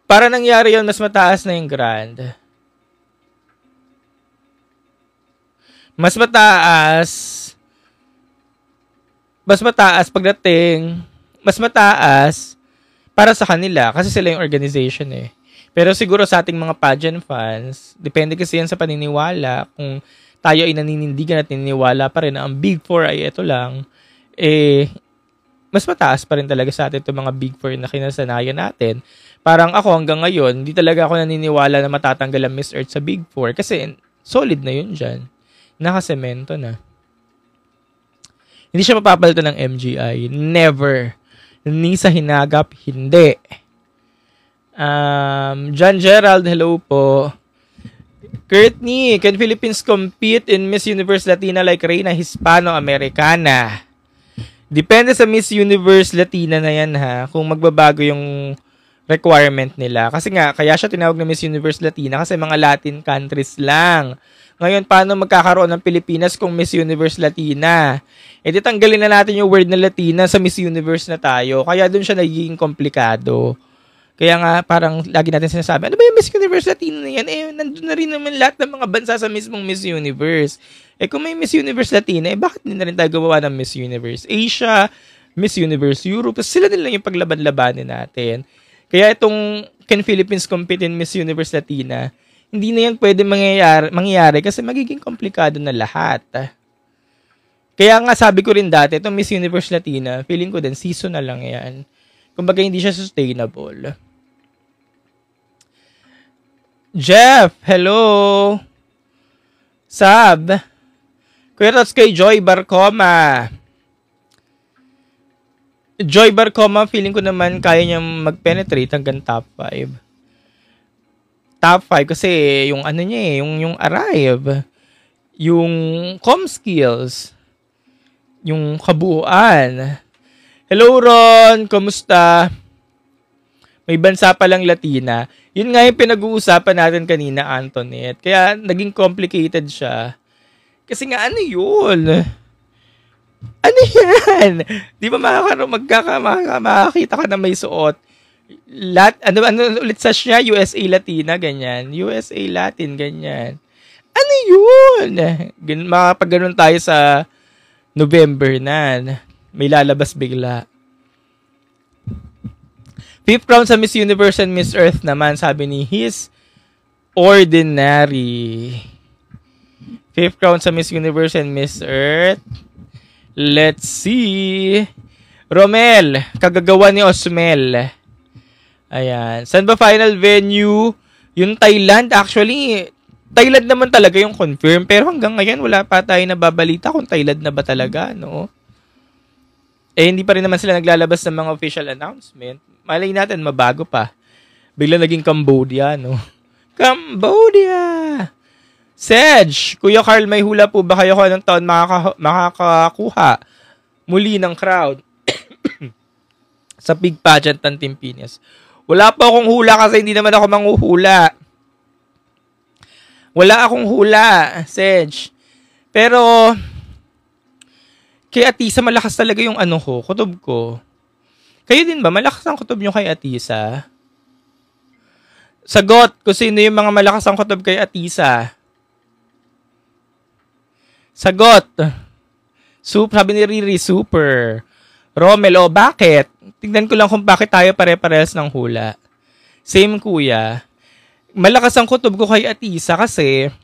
Para nangyari yon mas mataas na yung grand. Mas mataas pagdating, mas mataas para sa kanila kasi sila yung organization Pero siguro sa ating mga pageant fans, depende kasi yan sa paniniwala. Kung tayo ay naninindigan at naniniwala pa rin na ang Big Four ay ito lang, mas mataas pa rin talaga sa atin itong mga Big Four na kinasanayan natin. Parang ako hanggang ngayon, hindi talaga ako naniniwala na matatanggal ang Miss Earth sa Big Four kasi solid na yun dyan. Nakasemento na. Hindi siya mapapalitan ng MGI. Never. Ni sa hinagap, hindi. John Gerald, hello po. Courtney, can Philippines compete in Miss Universe Latina like Reina Hispano-Americana? Depende sa Miss Universe Latina na yan kung magbabago yung requirement nila. Kasi nga, kaya siya tinawag na Miss Universe Latina kasi mga Latin countries lang. Ngayon, paano magkakaroon ng Pilipinas kung Miss Universe Latina? Tanggalin na natin yung word na Latina sa Miss Universe na tayo. Kaya doon siya nagiging komplikado. Kaya nga, parang lagi natin sinasabi, ano ba yung Miss Universe Latina na yan? Nandun na rin naman lahat ng mga bansa sa mismong Miss Universe. Kung may Miss Universe Latina, bakit hindi na rin tayo gawa ng Miss Universe Asia, Miss Universe Europe? Sila din lang yung paglaban-labanin natin. Kaya itong Can Philippines Compete in Miss Universe Latina, hindi na yan pwede mangyayari kasi magiging komplikado na lahat. Kaya nga sabi ko rin dati, itong Miss Universe Latina, feeling ko din, seasonal lang yan. Kumbaga hindi siya sustainable. Jeff, hello. Sab. Kuya Tots kay Joy Barcoma. Joy Barcoma, feeling ko naman kaya niyang mag-penetrate hanggang top 5. Top 5 kasi yung ano niya eh, yung arrive, yung com skills, yung kabuuan. Hello Ron, kumusta? May bansa palang Latina. Yun nga yung pinag-uusapan natin kanina, Antoinette. Kaya naging complicated siya. Kasi nga ano yun? Ano yan? Di ba makakita ka na may suot? Ano ulit sa siya? USA Latina, ganyan. USA Latin, ganyan. Ano yun? Makapag-ganon tayo sa November na. May lalabas bigla. 5th round sa Miss Universe and Miss Earth naman, sabi ni His Ordinary. 5th round sa Miss Universe and Miss Earth. Let's see. Romel, kagagawa ni Osmel. Ayan. Saan ba final venue? Yung Thailand. Actually, Thailand naman talaga yung confirm. Pero hanggang ngayon, wala pa tayo nababalita kung Thailand na ba talaga, no? Eh, hindi pa rin naman sila naglalabas ng mga official announcement. Malay natin, mabago pa. Bigla naging Cambodia, no? Cambodia! Sedge, Kuya Carl, may hula po ba kayo kung anong taon makakakuha muli ng crowd sa big pageant ng Team Piñas? Wala po akong hula kasi hindi naman ako manghuhula. Wala akong hula, Sedge. Pero, kay Atisa, malakas talaga yung kutob ko. Kayo din ba? Malakas ang kutob nyo kay Atisa? Sagot kung sino yung mga malakas ang kutob kay Atisa. Sagot. Sabi ni Riri, super. Romel, bakit? Tignan ko lang kung bakit tayo pare-parehas ng hula. Same kuya. Malakas ang kutob ko kay Atisa kasi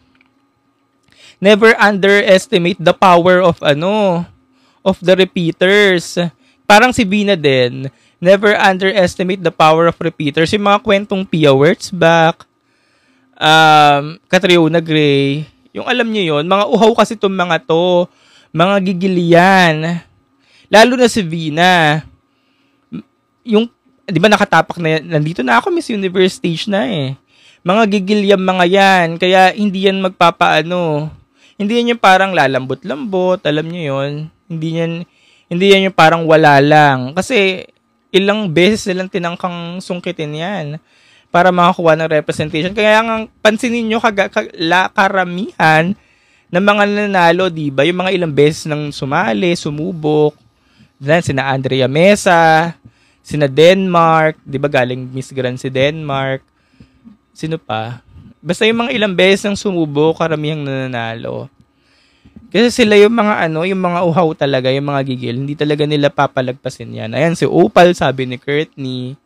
never underestimate the power of the repeaters. Parang si Vina din, never underestimate the power of repeaters. Yung mga kwentong Pia Wurtzbach, Catriona Gray, yung alam niyo yon, mga uhaw kasi itong mga to, mga gigilian. Lalo na si Vina. Yung, di ba nakatapak na yan, nandito na ako, Miss Universe stage na eh. Mga gigilian mga yan, kaya hindi yan magpapaano. Hindi yan yung parang lalambot-lambot, alam niyo yon. Hindi yan yung parang wala lang. Kasi ilang beses nilang tinangkang sungkitin yan para makakuha ng representation. Kaya nga pansinin nyo karamihan ng mga nanalo, diba? Yung mga ilang beses nang sumali, sumubok. Then, sina Andrea Mesa, sina Denmark, diba galing Miss Grand si Denmark. Sino pa? Basta yung mga ilang beses nang sumubok, karamihang nanalo. Kasi sila yung mga yung mga uhaw talaga, yung mga gigil. Hindi talaga nila papalagpasin yan. Ayan, si Opal, sabi ni Courtney.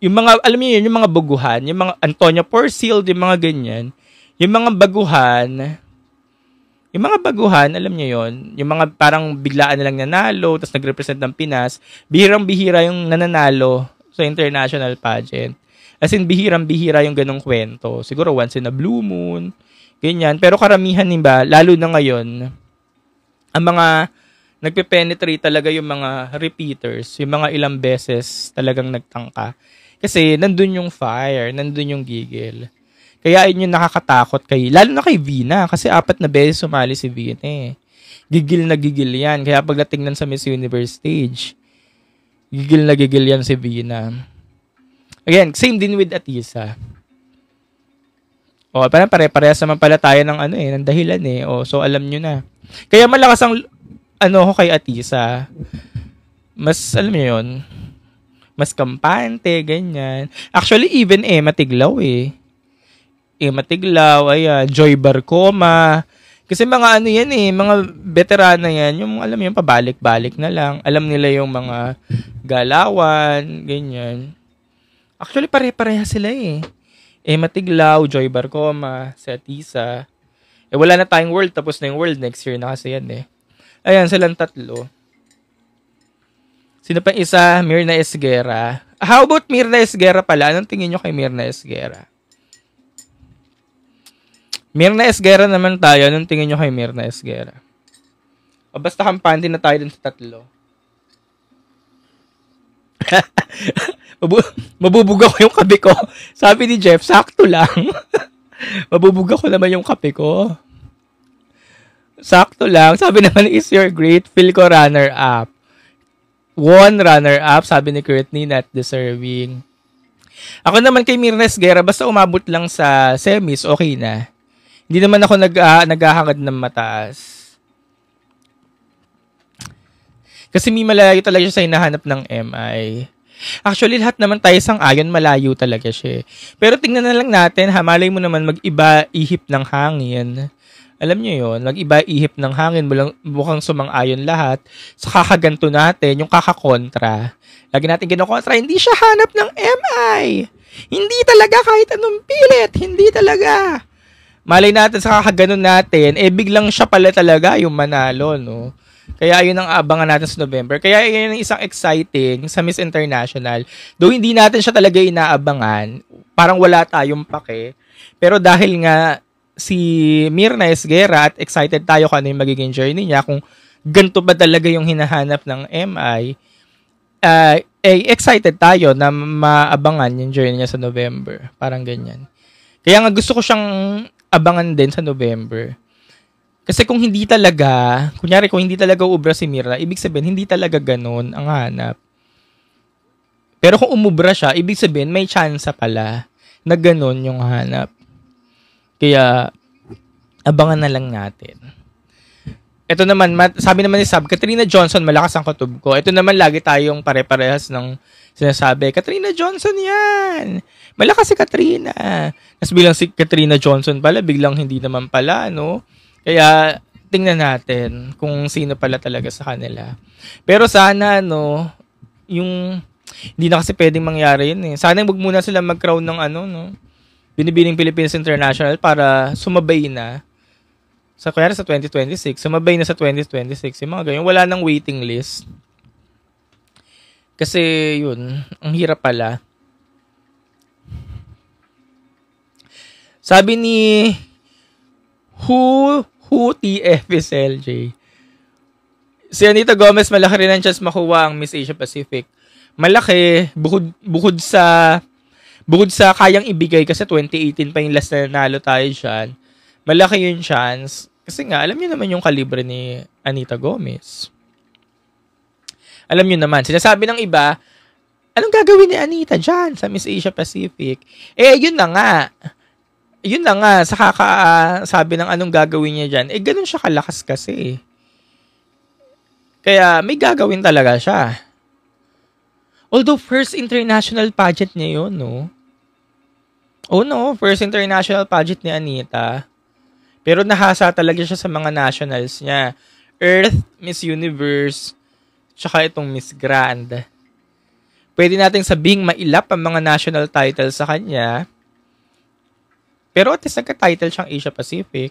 Yung mga, alam niyo yun, yung mga baguhan, yung mga Antonia Porcil, yung mga ganyan. Yung mga baguhan, alam niyo yun, yung mga parang biglaan na lang nanalo, tapos nag-represent ng Pinas, bihirang-bihira yung nananalo sa international pageant. As in, bihirang-bihira yung ganong kwento. Siguro once in a blue moon, ganyan. Pero karamihan ba, lalo na ngayon, ang mga nagpe-penetrate talaga yung mga repeaters, yung mga ilang beses talagang nagtangka. Kasi nandun yung fire, nandun yung gigil. Kaya yun yung nakakatakot lalo na kay Vina, kasi 4 na beses sumali si Vina eh. Gigil na gigil yan. Kaya pagdating nan sa Miss Universe stage, gigil na gigil yan si Vina. Again, same din with Atisa. Parang pare-parehas naman pala tayo ng ng dahilan eh. So alam nyo na. Kaya malakas ang ko kay Atisa. Mas alam nyo yun, mas kampante, ganyan. Actually, even Emma Tiglaw eh. Emma Tiglaw, ayan, Joy Barcoma. Kasi mga yan eh, mga veterana yan, yung alam yung pabalik-balik na lang. Alam nila yung mga galawan, ganyan. Actually, pare-pareha sila eh. Emma Tiglaw, Joy Barcoma, si Atisa. Wala na tayong world, tapos na yung world. Next year na kasi yan eh. Ayan, silang 3. Sino pa isa? Mirna Esguera. How about Mirna Esguera pala? Anong tingin nyo kay Mirna Esguera? Mirna Esguerra naman tayo. Anong tingin nyo kay Mirna Esguerra? O basta kampante na tayo dun sa tatlo. Mabubuga ko yung kape ko. Sabi ni Jeff, sakto lang. Mabubuga ko naman yung kape ko. Sakto lang. Sabi naman, is your great? Feel ko runner-up. One runner-up. Sabi ni Courtney, not deserving. Ako naman kay Mirna Esguerra, basta umabot lang sa semis, okay na. Hindi naman ako naghahangad ng mataas. Kasi may malayo talaga siya sa hinahanap ng MI. Actually, lahat naman tayo sang-ayon, malayo talaga siya. Pero tingnan na lang natin, malay mo naman mag-iba ihip ng hangin. Alam niyo yun, mag-iba ihip ng hangin, mukhang sumang-ayon lahat. Sa kakaganto natin, yung kakakontra. Lagi natin kinokontra, hindi siya hanap ng MI. Hindi talaga kahit anong pilit, hindi talaga. Malay natin sa kakaganon natin, biglang siya pala talaga yung manalo, no? Kaya yun ang abangan natin sa November. Kaya yun ang isang exciting sa Miss International. Though hindi natin siya talaga inaabangan, parang wala tayong pake. Pero dahil nga si Mirna Esguerra at excited tayo kung ano yung magiging journey niya, kung ganito ba talaga yung hinahanap ng MI, excited tayo na maabangan yung journey niya sa November. Parang ganyan. Kaya nga gusto ko siyang abangan din sa November. Kasi kung hindi talaga, kunyari kung hindi talaga ubra si Mirna, ibig sabihin, hindi talaga ganun ang hanap. Pero kung umubra siya, ibig sabihin, may chance pala na ganun yung hanap. Kaya, abangan na lang natin. Ito naman, sabi naman ni Sab, Katrina Johnson, malakas ang kutub ko. Ito naman, lagi tayong pare-parehas ng sinasabi, Katrina Johnson yan! Malakas si Katrina! Tapos bilang si Katrina Johnson pala, biglang hindi naman pala, no? Kaya, tingnan natin kung sino pala talaga sa kanila. Pero sana, no, yung, hindi na kasi pwedeng mangyari yun eh. Sana wag muna sila mag-crown ng no, Binibining Philippines International para sumabay na. Kaya sa 2026, sumabay na sa 2026. Yung mga ganyan, wala nang waiting list. Kasi, yun, ang hirap pala. Sabi ni Who TF is LJ. Si Anita Gomez, malaki rin ang chance makuha ang Miss Asia Pacific. Malaki, bukod sa kayang ibigay kasi 2018 pa yung last na nanalo tayo dyan. Malaki yung chance. Kasi nga, alam niyo naman yung kalibre ni Anita Gomez. Alam niyo naman, sinasabi ng iba, anong gagawin ni Anita dyan sa Miss Asia Pacific? Yun na nga. Yun na nga, sabi ng anong gagawin niya dyan, ganun siya kalakas kasi. Kaya may gagawin talaga siya. Although first international pageant niya yun, no? Oh no, first international pageant ni Anita. Pero nahasa talaga siya sa mga nationals niya. Earth, Miss Universe, tsaka itong Miss Grand. Pwede nating sabing mailap ang mga national titles sa kanya. Pero at least nagka-title siyang Asia Pacific.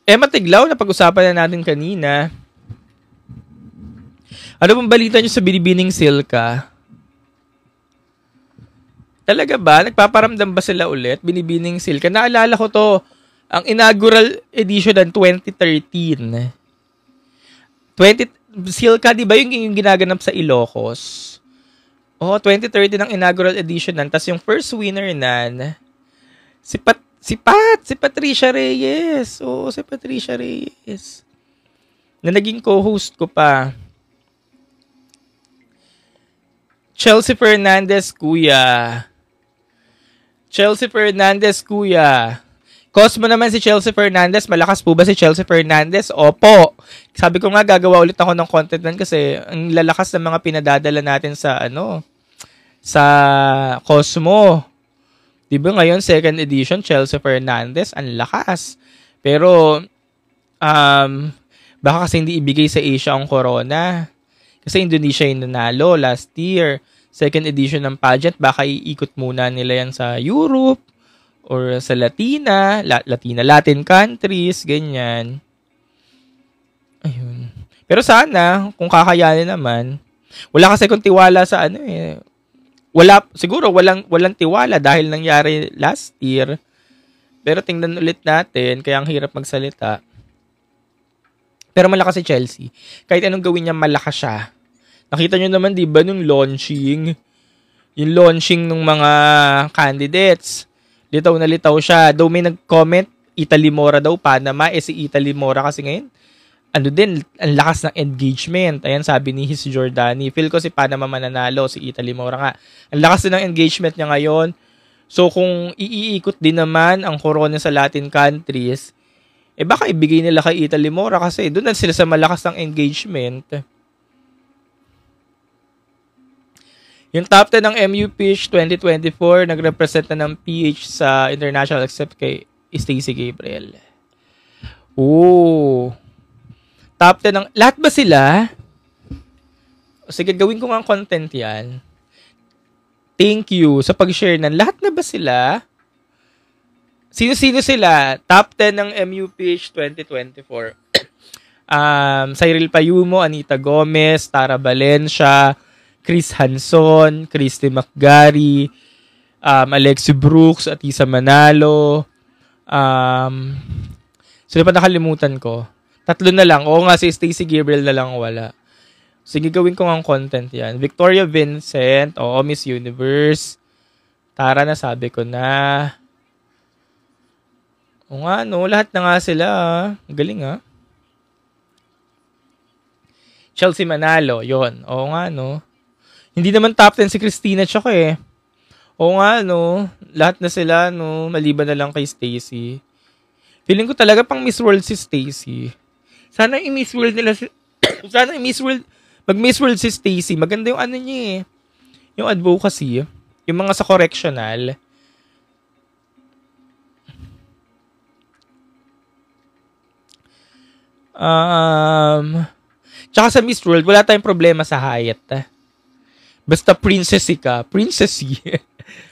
Emma Tiglaw, na pag-usapan na natin kanina. Ano bang balita niyo sa Binibining Silka? Talaga ba? Nagpaparamdam ba sila ulit? Binibining Silka. Naalala ko to. Ang inaugural edition ng 2013. Silka, di ba yung ginaganap sa Ilocos? 2013 ang inaugural edition nan. Tapos yung first winner nan, si Patricia Reyes. Si Patricia Reyes. Na naging co-host ko pa. Chelsea Fernandez, kuya. Cosmo naman si Chelsea Fernandez. Malakas po ba si Chelsea Fernandez? Opo. Sabi ko nga, gagawa ulit ako ng content nun kasi ang lalakas ng mga pinadadala natin sa sa Cosmo. Diba ngayon, second edition, Chelsea Fernandez, ang lakas. Pero, baka kasi hindi ibigay sa Asia ang corona. Kasi Indonesia yung nanalo last year. Second edition ng pageant, baka iikot muna nila yan sa Europe or sa Latin countries, ganyan. Ayun. Pero sana, kung kakayanin naman, Wala kasi kung tiwala sa ano eh. Siguro walang tiwala dahil nangyari last year. Pero tingnan ulit natin, kaya ang hirap magsalita. Pero malakas si Chelsea. Kahit anong gawin niya, malakas siya. Nakita nyo naman, di ba, nung launching, yung launching ng mga candidates, litaw na litaw siya. Though may nag-comment, Italy Mora daw, Panama. Si Italy Mora kasi ngayon, ang lakas ng engagement. Ayan, sabi ni His Jordani. Feel ko si Panama mananalo, si Italy Mora nga. Ang lakas din ng engagement niya ngayon. So, kung iikot din naman ang corona sa Latin countries, baka ibigay nila kay Italy Mora kasi doon na sila sa malakas ng engagement. Yung top 10 ng MUPH 2024, nag-represent na ng PH sa international except kay Stacey Gabriel. Top 10 ng... Lahat ba sila? Sige, gawin ko nga content yan. Thank you sa pag-share nan. Lahat na ba sila? Sino-sino sila? Top 10 ng MUPH 2024. Cyril Payumo, Anita Gomez, Tara Valencia, Chris Hanson, Christy McGarry, Alexi Brooks, Atisa Manalo. Sino pa nakalimutan ko? 3 na lang. Oo nga, si Stacey Gabriel na lang wala. Sige, gawin ko nga content yan. Victoria Vincent, Miss Universe. Tara, nasabi ko na. O nga, lahat na nga sila. Galing, ha? Chelsea Manalo, yon. O nga, Hindi naman top 10 si Christina Choco, eh. O nga, lahat na sila, maliban na lang kay Stacey. Feeling ko talaga pang Miss World si Stacey. Sana i-Miss World nila sana i-Miss World, mag-Miss World si Stacey. Maganda yung ano niya, eh. Yung advocacy. Yung mga sa correctional. Tsaka sa Miss World, wala tayong problema sa height. Basta princessy ka. Princessy.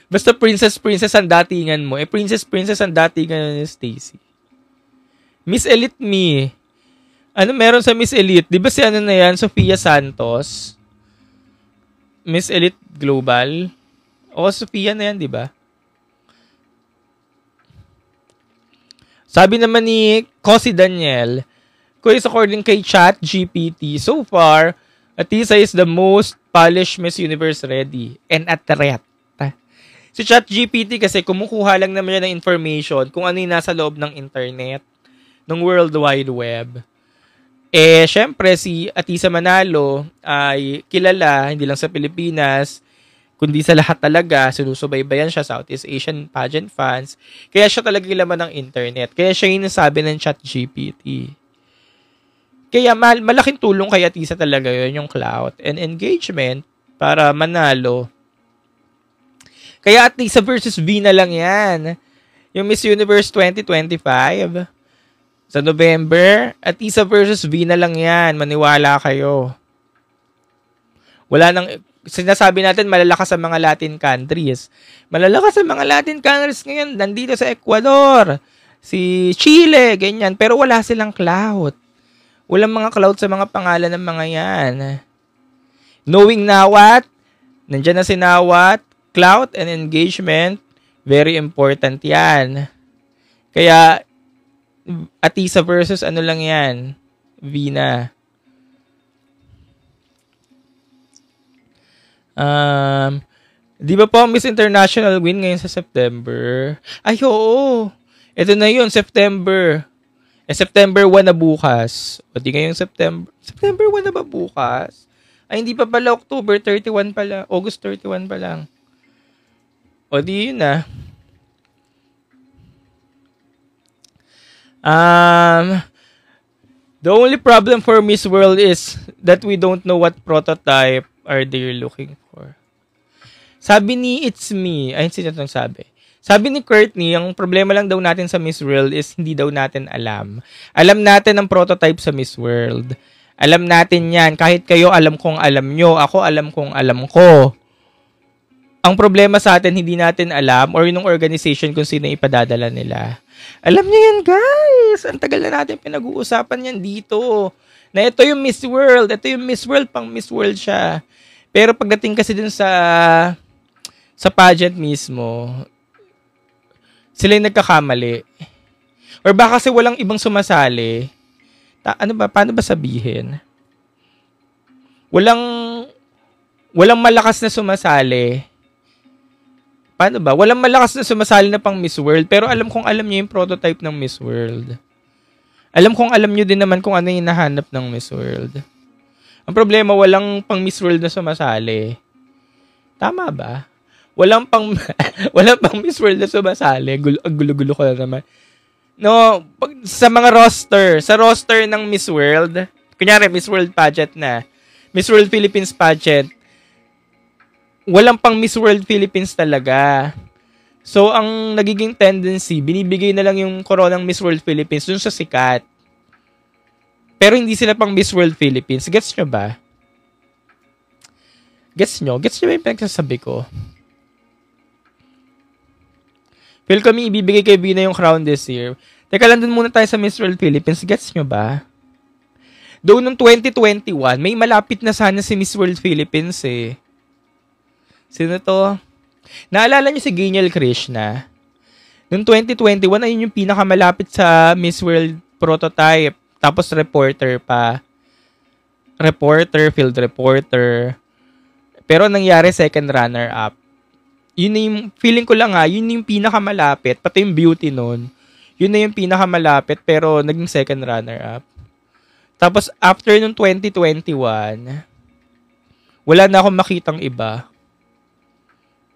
Basta princess ang datingan mo. Princess ang datingan ni Stacey. Miss Elite Me. Ano meron sa Miss Elite? Di ba si ano na yan? Sofia Santos? Miss Elite Global? O, Sofia na yan, di ba? Sabi naman ni Cosi Daniel, kung is according kay ChatGPT, so far, Atisa is the most polished Miss Universe ready and at threat. Si ChatGPT kasi kumukuha lang naman yan ng information kung ano yung nasa loob ng internet, ng World Wide Web. Syempre, si Atisa Manalo ay kilala, hindi lang sa Pilipinas, kundi sa lahat talaga. Sinusubaybayan siya, Southeast Asian pageant fans. Kaya siya talaga kilaman ng internet. Kaya siya yung nasabi ng ChatGPT. Kaya malaking tulong kay Atisa talaga yun, yung clout and engagement para manalo. Kaya Atisa versus V na lang yan. Yung Miss Universe 2025. Sa November, Atisa versus V na lang yan. Maniwala kayo. Wala nang... Sinasabi natin malalakas sa mga Latin countries. Malalakas sa mga Latin countries ngayon. Nandito sa Ecuador. Si Chile, ganyan. Pero wala silang clout. Walang mga clout sa mga pangalan ng mga yan. Knowing Nawat. Nandiyan na si Nawat. Clout and engagement. Very important yan. Kaya... Atisa versus ano lang yan. Vina. Di ba po Miss International win ngayon sa September? Ay, oo. Ito na yun, September. September 1 na bukas. O di ngayong September. September 1 na ba bukas? Ay, hindi pa pala. October 31 pala. August 31 pa lang. O di yun na. The only problem for Miss World is that we don't know what prototype are they looking for. Sabi ni It's Me, ay sino itong sabi? Sabi ni Courtney, ang problema lang daw natin sa Miss World is hindi daw natin alam. Alam natin ang prototype sa Miss World. Alam natin yan. Kahit kayo alam kong alam nyo. Ako alam kong alam ko. Ang problema sa atin, hindi natin alam or yung organization kung sino ipadadala nila. Alam niyo yan, guys. Ang tagal na natin pinag-uusapan yan dito. Na ito yung Miss World. Ito yung Miss World, pang Miss World siya. Pero pagdating kasi dun sa pageant mismo, sila yung nagkakamali. Or baka kasi walang ibang sumasali. Paano ba sabihin? Walang malakas na sumasali. Paano ba? Walang malakas na sumasali na pang Miss World, pero alam niyo yung prototype ng Miss World. Alam niyo din naman kung ano yung hinahanap ng Miss World. Ang problema, walang pang Miss World na sumasali. Tama ba? Walang pang Miss World na sumasali. Ang gulo-gulo ko na naman. No, sa roster ng Miss World, kunyari Miss World pageant na, Miss World Philippines pageant, walang pang Miss World Philippines talaga. So, ang nagiging tendency, binibigay na lang yung koronang Miss World Philippines dun sa sikat. Pero hindi sila pang Miss World Philippines. Gets nyo ba? Gets nyo ba yung pinagsasabi ko? Feel kami ibibigay kay Bina yung crown this year. Teka lang, dun muna tayo sa Miss World Philippines. Gets nyo ba? Though noong 2021, may malapit na sana si Miss World Philippines eh. Sino to? Naalala niyo si Geniel Krishna? Noong 2021, ayun yung pinakamalapit sa Miss World prototype. Tapos reporter pa. Field reporter. Pero nangyari second runner-up. Yun na yung, feeling ko lang yun yung pinakamalapit. Pati yung beauty nun. Yun na yung pinakamalapit pero naging second runner-up. Tapos after nung 2021, wala na akong makitang iba.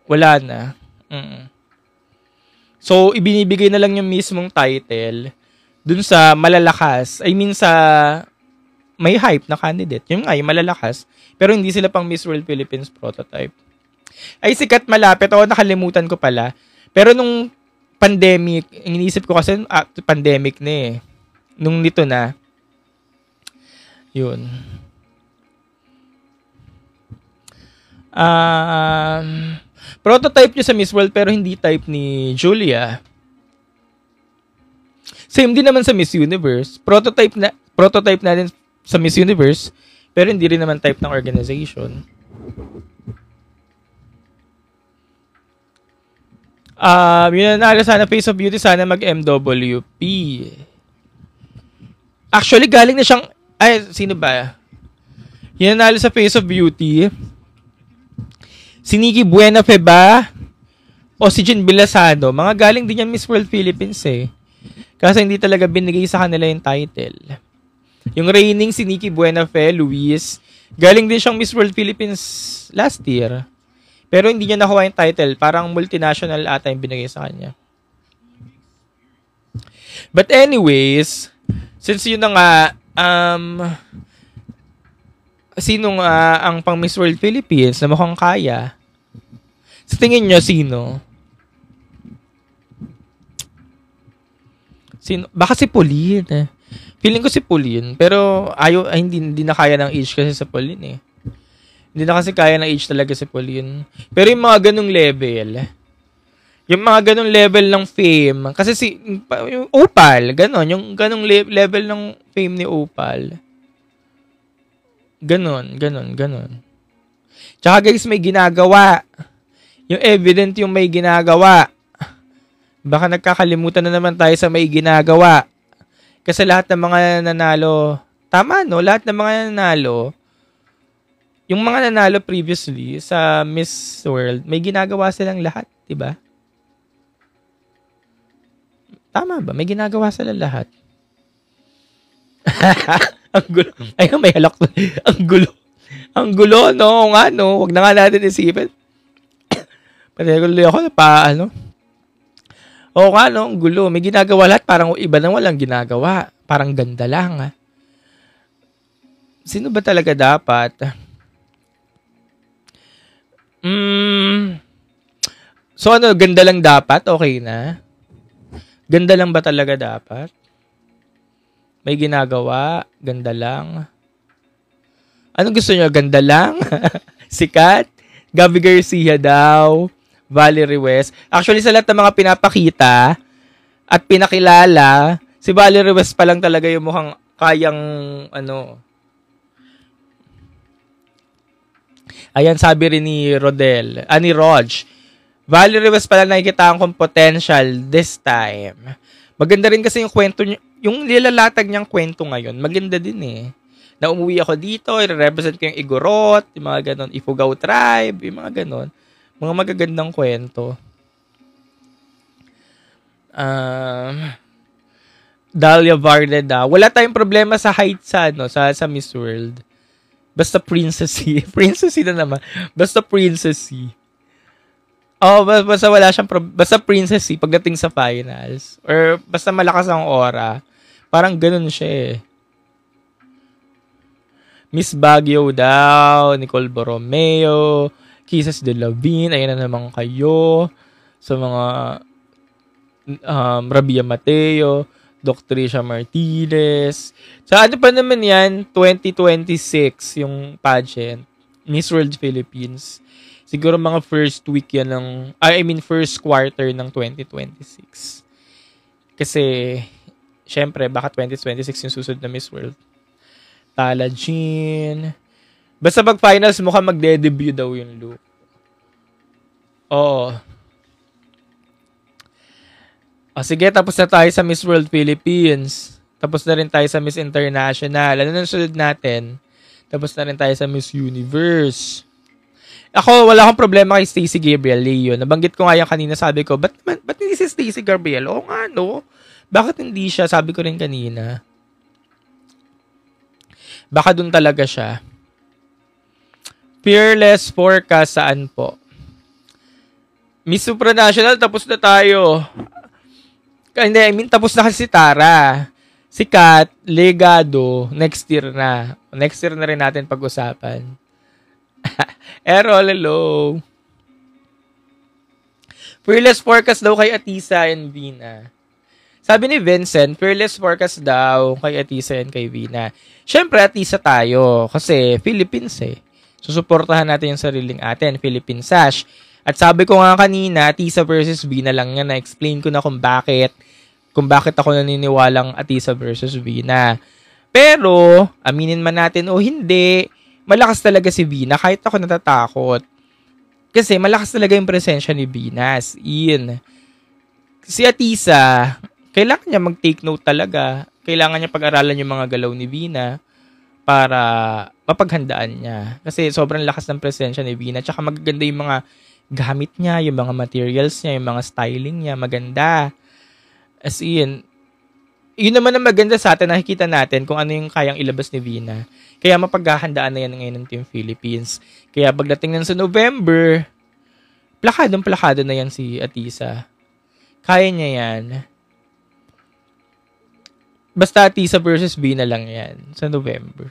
Wala na. So, ibinibigay na lang yung mismong title dun sa malalakas. I mean, sa may hype na candidate. Yung malalakas. Pero hindi sila pang Miss World Philippines prototype. Ay, sikat malapit. Nakalimutan ko pala. Pero nung pandemic, iniisip ko kasi pandemic na eh. Nung nito na. Yun. Prototype niya sa Miss World pero hindi type ni Julia. Same din naman sa Miss Universe. Prototype na din sa Miss Universe pero hindi rin naman type ng organization. Yun na sana Face of Beauty sana mag-MWP. Actually galing na siyang sino ba? Yun na sa Face of Beauty. Si Nikki Buenafe ba? O si Jean Bilasano? Mga galing din yan Miss World Philippines eh. Kasi hindi talaga binigay sa kanila yung title. Yung reigning si Nikki Buenafe, Luis, galing din siyang Miss World Philippines last year. Pero hindi niya nakuha yung title. Parang multinational ata yung binigay sa kanya. But anyways, since yun na nga, sino ang pang Miss World Philippines na mukhang kaya? Sa tingin nyo, sino? Baka si Pauline. Feeling ko si Pauline. Pero hindi na kaya ng age kasi sa Pauline eh. Hindi na kasi kaya ng age talaga si Pauline. Pero yung mga ganung level, ng fame, kasi yung Opal, yung ganung level ng fame ni Opal. Ganon. Tsaka guys, may ginagawa. Yung evident yung may ginagawa. Baka nagkakalimutan na naman tayo sa may ginagawa. Kasi lahat ng mga nanalo, tama no? Lahat ng mga nanalo, yung mga nanalo previously sa Miss World, may ginagawa silang lahat, diba? Tama ba? May ginagawa sila lahat. Ang gulo. Ayun, may halak. Ang gulo, no? Nga, no? Huwag na nga natin isipin. Patuloy ako na Oo nga, no? Ang gulo. May ginagawa lahat. Parang iba na walang ginagawa. Parang ganda lang, Sino ba talaga dapat? So, ganda lang dapat? Okay na? Ganda lang ba talaga dapat? May ginagawa? Ganda lang? Anong gusto nyo? Ganda lang? Sikat? Gabby Garcia daw. Valerie West. Actually, sa lahat ng mga pinapakita at pinakilala, si Valerie West pa lang talaga yung mukhang kayang, ayan, sabi rin ni Rodel, ni Rog. Valerie West pa lang nakikita kong potential this time. Maganda rin kasi yung kwento niya, yung nilalatag niyang kwento ngayon, maganda din eh. Na umuwi ako dito, i-represent ko yung Igorot, yung mga ganon, Ifugao Tribe, yung mga ganon. Mga magagandang kwento. Dalia Vardeda. Wala tayong problema sa height sa Miss World. Basta princessy. Princessy na naman. Basta princessy. Basta wala siyang basta princessy pagdating sa finals. Or basta malakas ang aura. Parang ganun siya eh. Miss Baguio daw, Nicole Borromeo, Kisses de Lavin, ayan na naman kayo. Sa mga Rabia Mateo, Doctricia Martinez. Sa ano pa naman yan, 2026 yung pageant. Miss World Philippines. Siguro mga first week yan first quarter ng 2026. Kasi, syempre, baka 2026 yung susunod na Miss World. Tala Jean. Basta pag finals, mukhang magde-debut daw yung look. Oo. Sige, tapos na tayo sa Miss World Philippines. Tapos na rin tayo sa Miss International. Ano nang sunod natin? Tapos na rin tayo sa Miss Universe. Ako, wala akong problema kay Stacey Gabriel Leo. Nabanggit ko nga yan kanina, sabi ko, ba't hindi si Stacey Gabriel? Oo nga, no? Bakit hindi siya? Sabi ko rin kanina. Baka dun talaga siya. Fearless forecast saan po? Miss Supranational, tapos na tayo. Hindi, tapos na kasi si Tara. Si Kat, Legado, next year na. Next year na rin natin pag-usapan. Errol, hello. Fearless forecast daw kay Atisa and Vina. Sabi ni Vincent, fearless forecast daw kay Atisa and kay Vina. Siyempre, Atisa tayo. Kasi Philippines eh. Susuportahan natin yung sariling atin, Philippine Sash. At sabi ko nga kanina, Atisa versus Vina lang yan. Na-explain ko na kung bakit ako naniniwalang Atisa versus Vina. Pero, aminin man natin o hindi, malakas talaga si Vina. Kahit ako natatakot. Kasi malakas talaga yung presensya ni Vina. Si Atisa, kailangan niya mag-take note talaga. Kailangan niya pag-aralan yung mga galaw ni Vina para mapaghandaan niya. Kasi sobrang lakas ng presensya ni Vina. Tsaka magaganda yung mga gamit niya, yung mga materials niya, yung mga styling niya. Maganda. Yun naman ang maganda sa atin. Nakikita natin kung ano yung kayang ilabas ni Vina. Kaya mapaghahandaan na yan ngayon ng Team Philippines. Kaya pagdating nun sa November, plakadong-plakado na yan si Atisa. Kaya niya yan. Basta Atisa versus Vina lang yan sa November.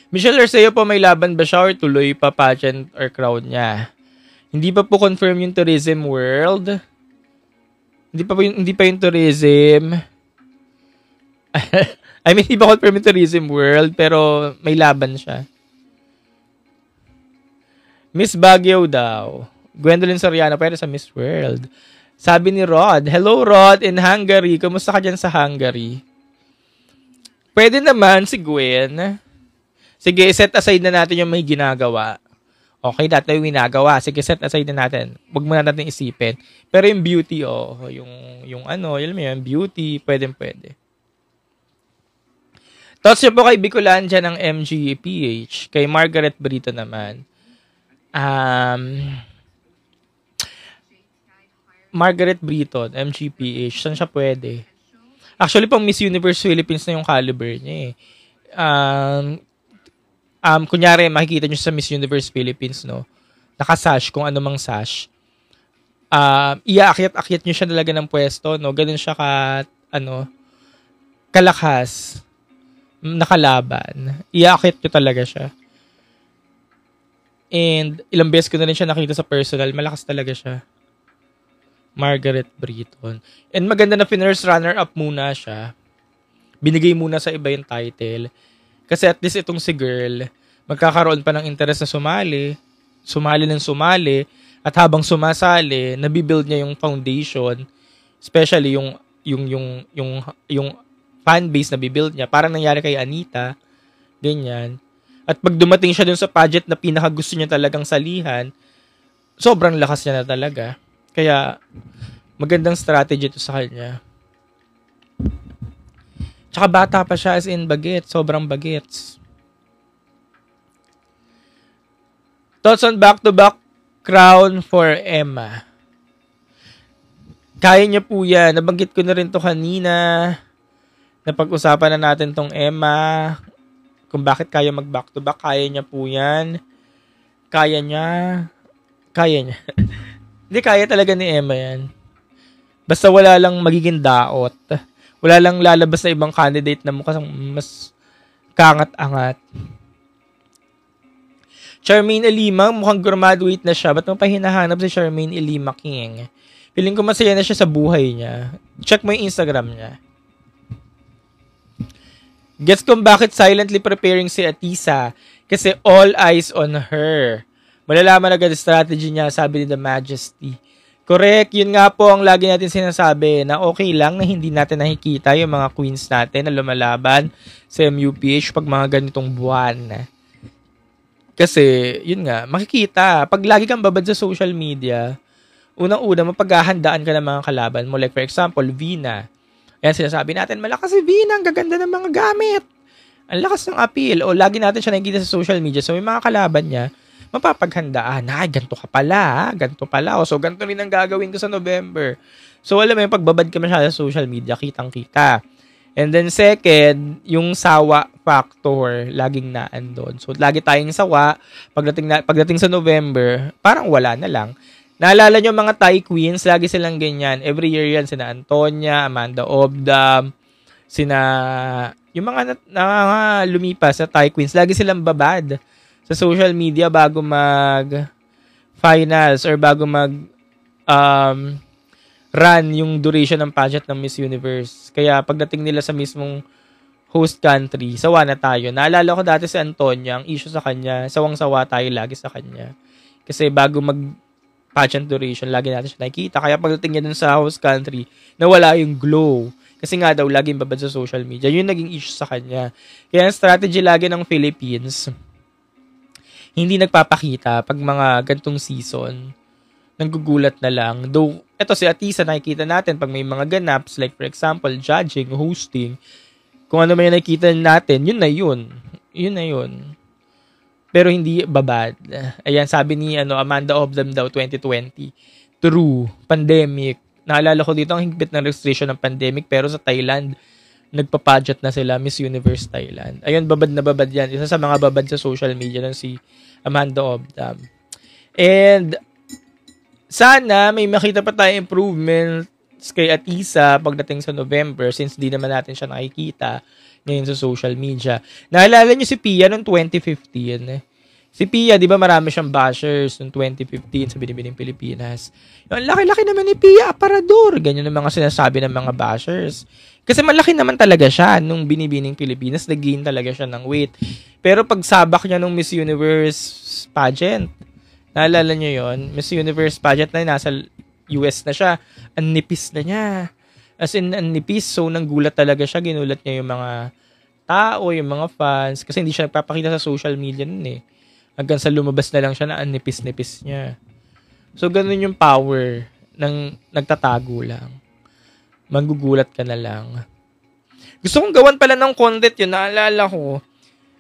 Michelle Arceo po, may laban ba siya or tuloy pa pageant or crowd niya? Hindi pa po confirm yung Tourism World. Hindi pa yung Tourism. I mean, hindi pa confirm yung Tourism World, pero may laban siya. Miss Baguio daw. Gwendolyn Soriano, pero sa Miss World. Sabi ni Rod, hello Rod in Hungary. Kumusta ka dyan sa Hungary? Pwede naman si Gwen. Sige, set aside na natin yung may ginagawa. Okay, dati yung ginagawa. Sige, set aside na natin. Huwag muna natin isipin. Pero yung beauty, yung beauty, pwede. Thoughts niyo po kay Bicolandia ng MGPH. Kay Margaret Brito naman. Margaret Brito, MGPH. Saan siya pwede? Actually, pang Miss Universe Philippines na yung caliber niya eh. Kunyari, makikita nyo sa Miss Universe Philippines, no? Nakasash, kung ano mang sash. Iaakyat-akyat nyo siya talaga ng pwesto, no? Ganun siya kalakas. Nakalaban. Iaakyat nyo talaga siya. And ilang beses ko na rin siya nakita sa personal. Malakas talaga siya. Margaret Britton. And maganda na finals runner-up muna siya. Binigay muna sa iba yung title. Kasi at least itong si girl, magkakaroon pa ng interest na sumali, at habang sumasali, nabibuild niya yung foundation, especially yung fan base na bibuild niya. Parang nangyari kay Anita, ganyan. At pag dumating siya dun sa pageant na pinaka gusto niya talagang salihan, sobrang lakas niya na talaga. Kaya, magandang strategy ito sa kanya. Tsaka bata pa siya, as in bagets. Sobrang bagets. Thoughts on back-to-back crown for Emma. Kaya niya po yan. Nabanggit ko na rin to kanina. Napag-usapan na natin tong Emma. Kung bakit kaya mag-back-to-back. Kaya niya po yan. Kaya niya. Hindi, kaya talaga ni Emma yan. Basta wala lang magiging daot. Wala lang lalabas na ibang candidate na mukhang mas kangat-angat. Charmaine Elima, mukhang graduate na siya. Ba't mo pa hinahanap si Charmaine Elima King? Feeling ko masaya na siya sa buhay niya. Check mo yung Instagram niya. Gets kung bakit silently preparing si Atisa. Kasi all eyes on her. Malalaman agad ang strategy niya, sabi ni The Majesty. Correct, yun nga po ang lagi natin sinasabi na okay lang na hindi natin nakikita yung mga queens natin na lumalaban sa MUPH pag mga ganitong buwan. Kasi, yun nga, makikita. Pag lagi kang babad sa social media, unang-una, mapaghahandaan ka ng mga kalaban mo. Like for example, Vina. Ayan, sinasabi natin, malakas si Vina, ang gaganda ng mga gamit. Ang lakas ng appeal. O lagi natin siya nakikita sa social media. So, may mga kalaban niya, mapapaghandaan. Ay, ganito ka pala. Ganito pala. O, so, ganito rin ang gagawin ko sa November. So, alam mo yung pagbabad ka masyado sa social media, kitang-kita. And then, second, yung sawa factor, laging naandun. So, lagi tayong sawa. Pagdating sa November, parang wala na lang. Naalala nyo mga Thai queens, lagi silang ganyan. Every year yan, sina Antonia, Amanda Obdam, yung mga lumipas na Thai queens, lagi silang babad sa social media bago mag-finals or bago run yung duration ng pageant ng Miss Universe. Kaya pagdating nila sa mismong host country, sawa na tayo. Naalala ko dati si Antonia, ang issue sa kanya, sawang-sawa tayo lagi sa kanya. Kasi bago mag-pageant duration, lagi natin siya nakikita. Kaya pagdating niya dun sa host country, nawala yung glow. Kasi nga daw, laging babad sa social media. Yun naging issue sa kanya. Kaya ang strategy lagi ng Philippines, hindi nagpapakita pag mga gantong season. Nanggugulat na lang. Though, eto si Atisa, nakikita natin pag may mga ganaps, like for example, judging, hosting, kung ano man yung nakikita natin, yun na yun. Yun na yun. Pero hindi babad. Ayan, sabi ni Amanda Obdam daw, 2020. True. Pandemic. Naalala ko dito, ang higpit ng restriction ng pandemic, pero sa Thailand, nagpa-pageant na sila, Miss Universe Thailand. Ayun, babad na babad yan. Isa sa mga babad sa social media ng si Amanda Obdam. And, sana may makita pa tayo improvements kay Atisa pagdating sa November since di naman natin siya nakikita ngayon sa social media. Naalala niyo si Pia noong 2015? Si Pia, di ba marami siyang bashers noong 2015 sa Binibining Pilipinas. Yung laki-laki naman ni Pia, aparador. Ganyan ang mga sinasabi ng mga bashers. Kasi malaki naman talaga siya nung Binibining Pilipinas. Nag-gain talaga siya ng weight. Pero pag sabak niya nung Miss Universe pageant, naalala niyo yon, Miss Universe pageant na nasa US na siya. Ang nipis na niya. As in, ang nipis. So, nanggulat talaga siya. Ginulat niya yung mga tao, yung mga fans. Kasi hindi siya nagpapakita sa social media nun eh. Hanggang sa lumabas na lang siya na ang nipis-nipis niya. So, ganun yung power ng nagtatago lang. Manggugulat ka na lang. Gusto kong gawan pala ng content yun. Naalala ko.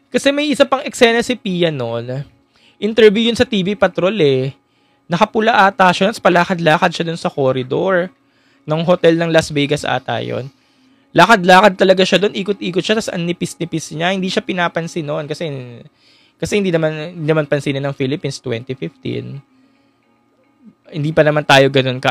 Kasi may isa pang eksena si Pia noon. Interview yun sa TV Patrol eh. Nakapula ata siya. Palakad-lakad siya dun sa corridor ng hotel ng Las Vegas ata yun. Lakad-lakad talaga siya dun. Ikot-ikot siya. Tapos ang nipis-nipis niya. Hindi siya pinapansin noon. Kasi hindi naman pansinin ng Philippines 2015. Hindi pa naman tayo ganun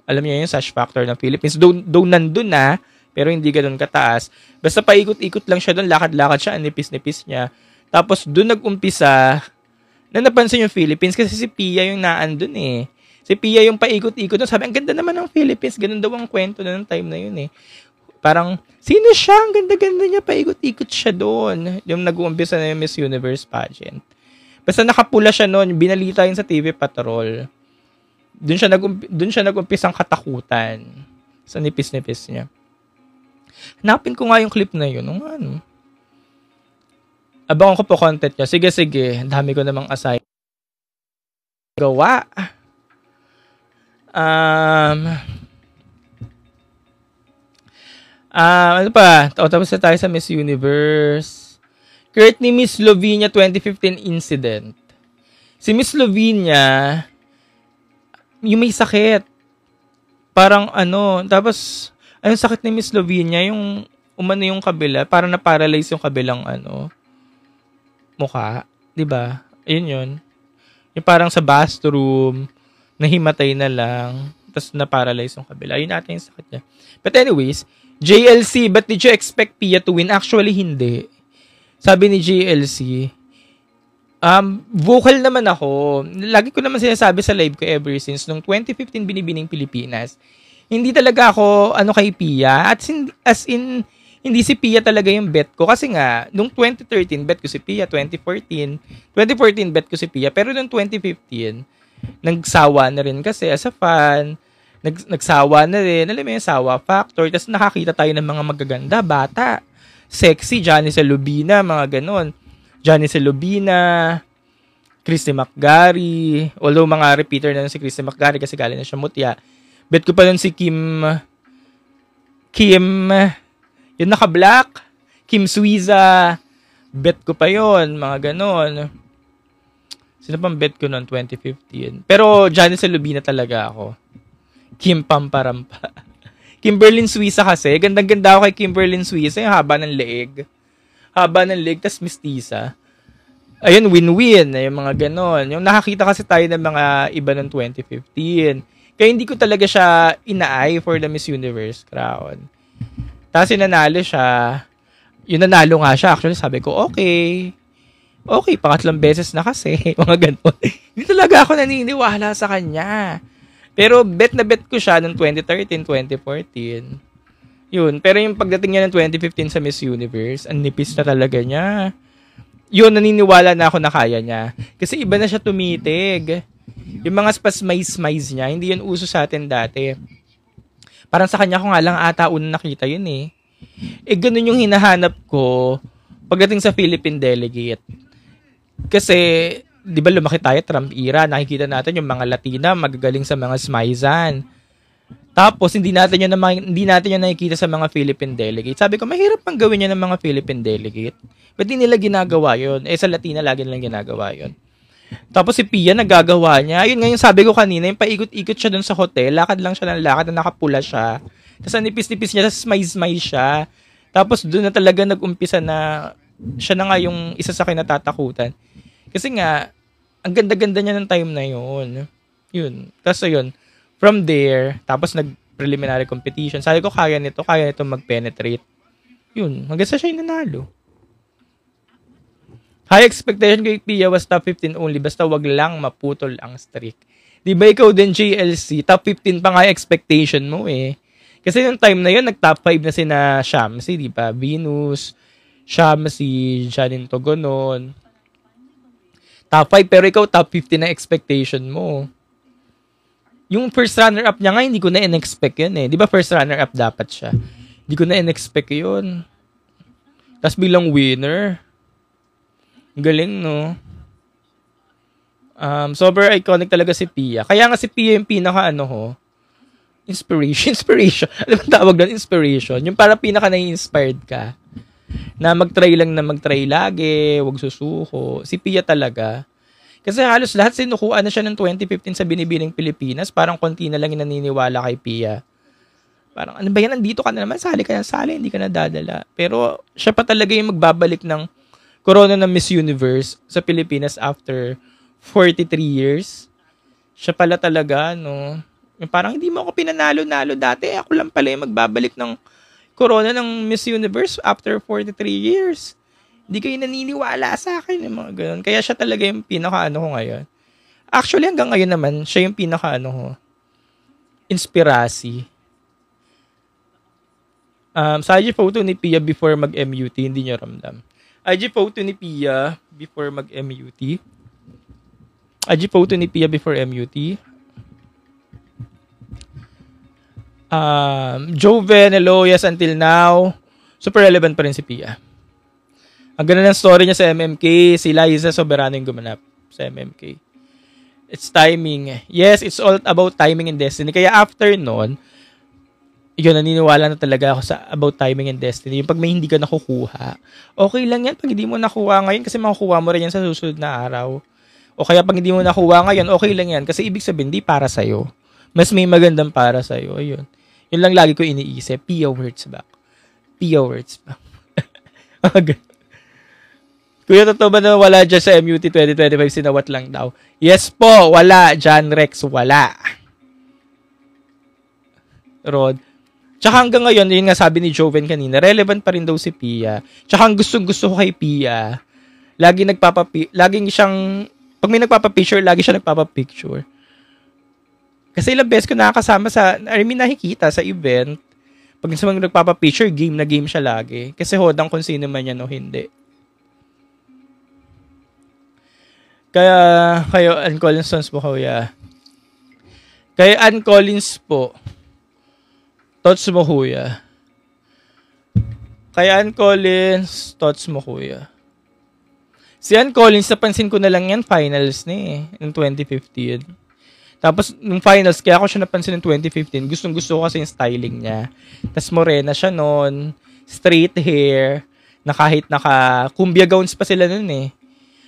alam niyo yung sash factor ng Philippines. Though nandun na, pero hindi ganun kataas. Basta paikot-ikot lang siya doon, lakad-lakad siya, ang nipis-nipis niya. Tapos doon nag-umpisa na napansin yung Philippines kasi si Pia yung naandun eh. Si Pia yung paikot-ikot doon. Sabi, ang ganda naman ng Philippines. Ganun daw ang kwento na ng time na yun eh. Parang, sino siya? Ang ganda-ganda niya, paikot-ikot siya doon. Yung nag-uumpisa na yung Miss Universe pageant. Basta nakapula siya noon, binalita yun sa TV Patrol. Doon siya nag-umpisang katakutan. Sa nipis-nipis niya. Hanapin ko nga yung clip na yun. Ano? Abangan ko po content niya. Sige. Ang dami ko namang assign. Gawa. Ano pa? Tapos na tayo sa Miss Universe. Courtney Miss Lavinia 2015 incident. Si Miss Lavinia, yung may sakit. Parang tapos, anong sakit ni Miss Lavinia? Yung umano yung kabila, parang na-paralyze yung kabilang mukha. Diba? Ayun yun. Yung parang sa bathroom, nahimatay na lang, tapos na-paralyze yung kabila. Ayun natin yung sakit niya. But anyways, JLC, but did you expect Pia to win? Actually, hindi. Sabi ni JLC, vocal naman ako. Lagi ko naman sinasabi sa live ko ever since nung 2015 Binibining Pilipinas. Hindi talaga ako kay Pia. At as in, hindi si Pia talaga yung bet ko. Kasi nga, nung 2013, bet ko si Pia. 2014 bet ko si Pia. Pero nung 2015, nagsawa na rin kasi as a fan. Nagsawa na rin. Alam mo yung sawa factor. Tapos nakakita tayo ng mga magaganda, bata. Sexy, Janice Lubina, mga ganon. Janice Lubina, Christy McGarry. Although mga repeater na si Christy McGarry kasi galing na siya mutya. Bet ko pa nun si Kim, yung naka-black, Kim Suiza. Bet ko pa yon, mga ganon. Sino pang bet ko noon 2015? Pero Janice Lubina talaga ako. Kim Pamparampa. Kimberlyn Suiza kasi. Gandang-ganda ako kay Kimberlyn Suiza. Yung haba ng leeg. Tas mistisa. Ayun, win-win. Yung mga ganon. Yung nakakita kasi tayo ng mga iba ng 2015. Kaya hindi ko talaga siya ina-eye for the Miss Universe crown. Tapos yung nanalo siya. Yung nanalo nga siya. Actually, sabi ko, okay, pangatlong beses na kasi. Mga ganon. Hindi talaga ako naniniwala sa kanya. Pero bet na bet ko siya noong 2013, 2014. Yun. Pero yung pagdating niya ng 2015 sa Miss Universe, ang nipis na talaga niya. Yun, naniniwala na ako na kaya niya. Kasi iba na siya tumitig. Yung mga spasmize niya, hindi yun uso sa atin dati. Parang sa kanya ko nga lang ata unang nakita yun eh. Ganun yung hinahanap ko pagdating sa Philippine delegate. Kasi di ba lumaki tayo, Trump era, nakikita natin yung mga Latina magagaling sa mga smizan. Tapos, hindi natin yung nakikita sa mga Philippine delegate. Sabi ko, mahirap pang gawin yan ng mga Philippine delegate. Ba't di nila ginagawa yun? Sa Latina, lagi nilang ginagawa yun. Tapos, si Pia, nagagawa niya. Yun nga yung sabi ko kanina, yung paikot-ikot siya dun sa hotel, lakad lang siya ng lakad, na nakapula siya. Tapos, nipis-nipis niya, tapos smize siya. Tapos, dun na talaga nag-umpisa na, siya na nga yung isa sa kinatatakutan. Kasi nga, ang ganda-ganda niya ng time na yun. Yun. Tapos yun, from there, tapos nag-preliminary competition. Sabi ko, kaya nito mag-penetrate. Yun. Hanggang sa siya yung nanalo. High expectation kay Pia was top 15 only. Basta wag lang maputol ang streak. Di ba ikaw din, JLC? Top 15 pa nga expectation mo eh. Kasi yung time na yun, nag-top 5 na sina Shamsi, di ba? Venus, Shamsi, Janine Togonon. Top 5, pero ikaw top 15 na expectation mo. Yung first runner-up niya nga, hindi ko na in-expect yun eh. Di ba first runner-up dapat siya? Hindi ko na in-expect yun. Tapos bilang winner. Galing, no? Sober iconic talaga si Pia. Kaya nga si Pia yung pinaka inspiration. Ano ba tawag doon? Inspiration. Yung para pinaka na-inspired ka. Na mag-try lagi, wag susuko. Si Pia talaga. Kasi halos lahat sinukuan na siya ng 2015 sa Binibining Pilipinas. Parang konti na lang yung naniniwala kay Pia. Parang, ano ba yan? Nandito ka na naman. Sali ka ng sali. Hindi ka na dadala. Pero siya pa talaga yung magbabalik ng corona ng Miss Universe sa Pilipinas after 43 years. Siya pala talaga, no? Yung parang hindi mo ako pinanalo-nalo dati. Ako lang pala yung magbabalik ng corona ng Miss Universe after 43 years. Hindi kayo naniniwala sa akin. Yung mga ganun. Kaya siya talaga yung pinaka-ano ko ngayon. Actually, hanggang ngayon naman, siya yung pinaka-ano ko. Inspirasi. Sa IG photo ni Pia before mag-MUT, hindi niya ramdam. IG photo ni Pia before mag-MUT. IG photo ni Pia before MUT. Joven, hello, yes, until now. Super relevant pa rin si Pia. Ang ganda ng story niya sa MMK, si Liza Soberano yung gumanap sa MMK. It's timing. Yes, it's all about timing and destiny. Kaya after nun, yun, naniniwala na talaga ako sa about timing and destiny. Yung pag may hindi ka nakukuha, okay lang yan. Pag hindi mo nakuha ngayon, kasi makukuha mo rin yan sa susunod na araw. O kaya pag hindi mo nakuha ngayon, okay lang yan. Kasi ibig sabihin, di para sa'yo. Mas may magandang para sa'yo. Ayun. Yun lang lagi ko iniisip. Pia words back. Pia words back. Kuya, totoo ba na wala dyan sa MUT 2025? Sinawat lang daw. Yes po, wala. John Rex, wala. Rod. Tsaka hanggang ngayon, yun nga sabi ni Joven kanina, relevant pa rin daw si Pia. Tsaka ang gustong-gusto ko kay Pia, laging siyang, pag may nagpapapicture, lagi siya nagpapapicture. Kasi ilang beses ko nakakasama nakikita sa event, pag sa mga nagpapapicture, game na game siya lagi. Kasi hodang kung sino man yan o hindi. Kaya, kayo, Ann Collins po, kuya. Kaya Ann Collins po, thoughts mo, kuya. Kaya Ann Collins, thoughts mo, kuya. Si Ann Collins, napansin ko na lang yan, finals ni ng 2015. Tapos, nung finals, kaya ako siya napansin ng 2015, gustong-gusto ko kasi yung styling niya. Tapos, morena siya noon, straight hair, na kahit kumbia gowns pa sila noon eh.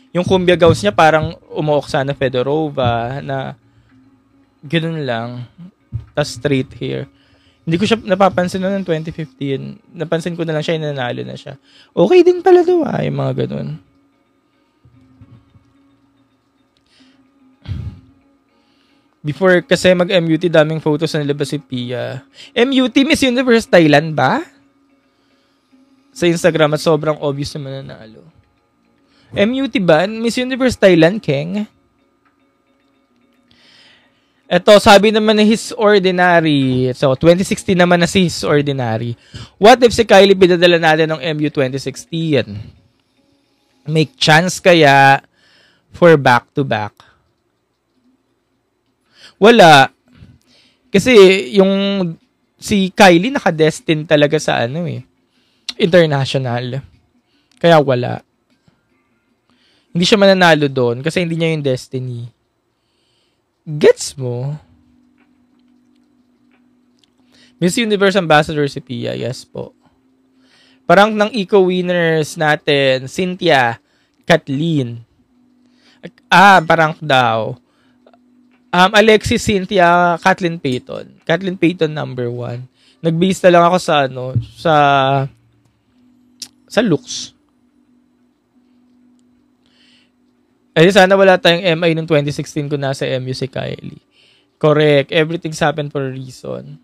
Yung kumbia gowns niya parang Oksana Fedorova na ganoon lang. Tapos straight hair. Hindi ko siya napapansin noon ng 2015. Napansin ko na lang siya, nanalo na siya. Okay din pala daw yung mga ganun. Before kasi mag-MUT, daming photos na nilabas si Pia. MUT, Miss Universe Thailand ba? Sa Instagram at sobrang obvious naman nanalo. MUT ba? Miss Universe Thailand, Keng? Eto, sabi naman ni His Ordinary. So, 2016 naman na si His Ordinary. What if si Kylie pinadala natin ng MU 2016? Make chance kaya for back-to-back? Wala. Kasi yung si Kylie nakadestined talaga sa international. Kaya wala. Hindi siya mananalo doon kasi hindi niya yung destiny. Gets mo? Miss Universe Ambassador si Pia. Yes po. Parang ng eco-winners natin, Cynthia, Kathleen. Parang daw. Alexis, Cynthia, Kathleen Payton. Kathleen Payton number 1. Nag-base na lang ako sa looks. Sana wala tayong MI noong 2016 kung nasa MU si Kylie. Correct. Everything's happened for a reason.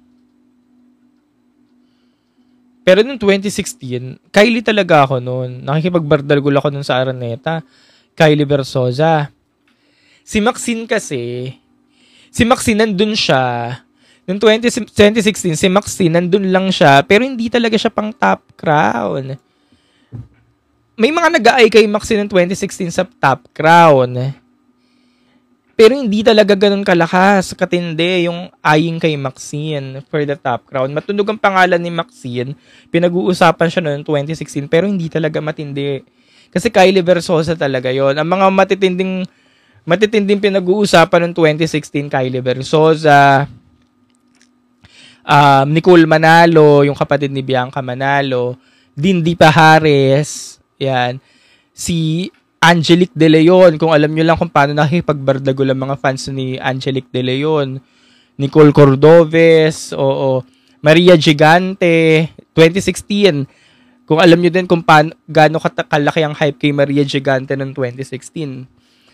Pero noong 2016, Kylie talaga ako noon. Nakikipagbardalgul ako noon sa Araneta. Kylie Versosa. Si Maxine nandun siya. Noong 2016, si Maxine nandun lang siya. Pero hindi talaga siya pang top crown. May mga nag-aay kay Maxine ng 2016 sa top crown. Pero hindi talaga ganun kalakas, katindi yung eyeing kay Maxine for the top crown. Matunog ang pangalan ni Maxine. Pinag-uusapan siya noong 2016 pero hindi talaga matindi. Kasi Kylie Versosa talaga yon. Ang mga matitinding pinag-uusapan noong 2016, Kylie Versosa, Nicole Manalo, yung kapatid ni Bianca Manalo, Dindy Pajares, yan. Si Angelique De Leon, kung alam nyo lang kung paano nakikipagbardagulo ang mga fans ni Angelique De Leon. Nicole Cordoves, Maria Gigante, 2016. Kung alam nyo din kung gaano kalaki ang hype kay Maria Gigante noong 2016.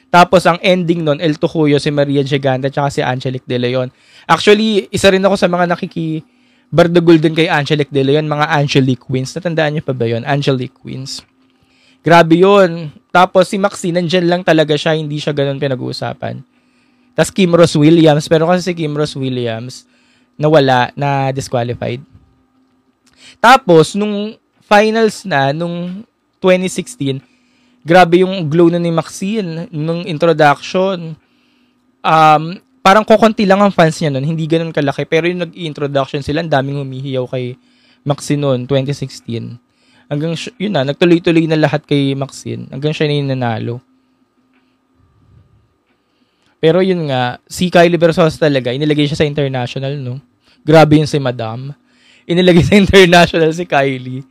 Tapos ang ending nun, El Tucuyo, si Maria Gigante, at si Angelique De Leon. Actually, isa rin ako sa mga nakikibardagul din kay Angelique De Leon, mga Angelique Queens. Natandaan nyo pa ba yun? Angelique Queens. Grabe yun. Tapos si Maxine, nandyan lang talaga siya, hindi siya ganun pinag-uusapan. Tapos Kim Ross Williams, pero kasi si Kim Ross Williams, nawala, na disqualified. Tapos, nung finals na, nung 2016, grabe yung glow na ni Maxine nung introduction. Parang kokonti lang ang fans niya nun, hindi ganun kalaki. Pero yung nag-introduction sila, ang daming humihiyaw kay Maxine noon, 2016. Hanggang, yun na, nagtuloy-tuloy na lahat kay Maxine. Hanggang siya na yung nanalo. Pero yun nga, si Kylie Versosa talaga, inilagay siya sa international, no? Grabe yun si Madam. Inilagay sa international si Kylie.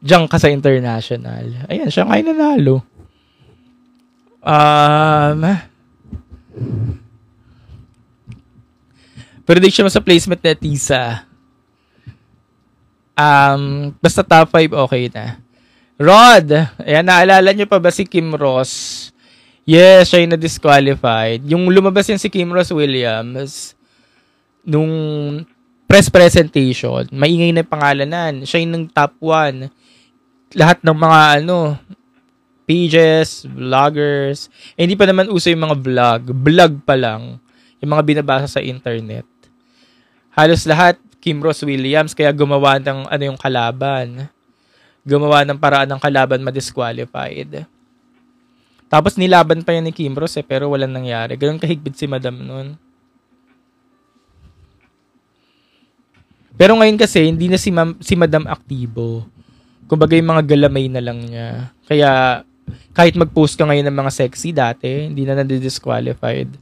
Diyan ka sa international. Ayan, siya nga yung nanalo. Prediction mo sa placement na Tisa. Basta top 5, okay na. Rod, ayan, naalala nyo pa ba si Kim Ross? Yes, siya yung na-disqualified. Yung lumabas yan si Kim Ross Williams, nung press presentation, maingay na pangalanan. Siya yung top 1. Lahat ng mga pages, vloggers. Hindi pa naman uso yung mga vlog. Vlog pa lang. Yung mga binabasa sa internet. Halos lahat, Kim Ross Williams, kaya gumawa ng yung kalaban. Gumawa ng paraan ng kalaban ma-disqualified. Tapos nilaban pa yan ni Kim Ross pero walang nangyari. Ganun kahigpit si Madam nun. Pero ngayon kasi, hindi na si Madam aktibo. Kumbaga yung mga galamay na lang niya. Kaya, kahit mag-post ka ngayon ng mga sexy dati, hindi na nadi-disqualified.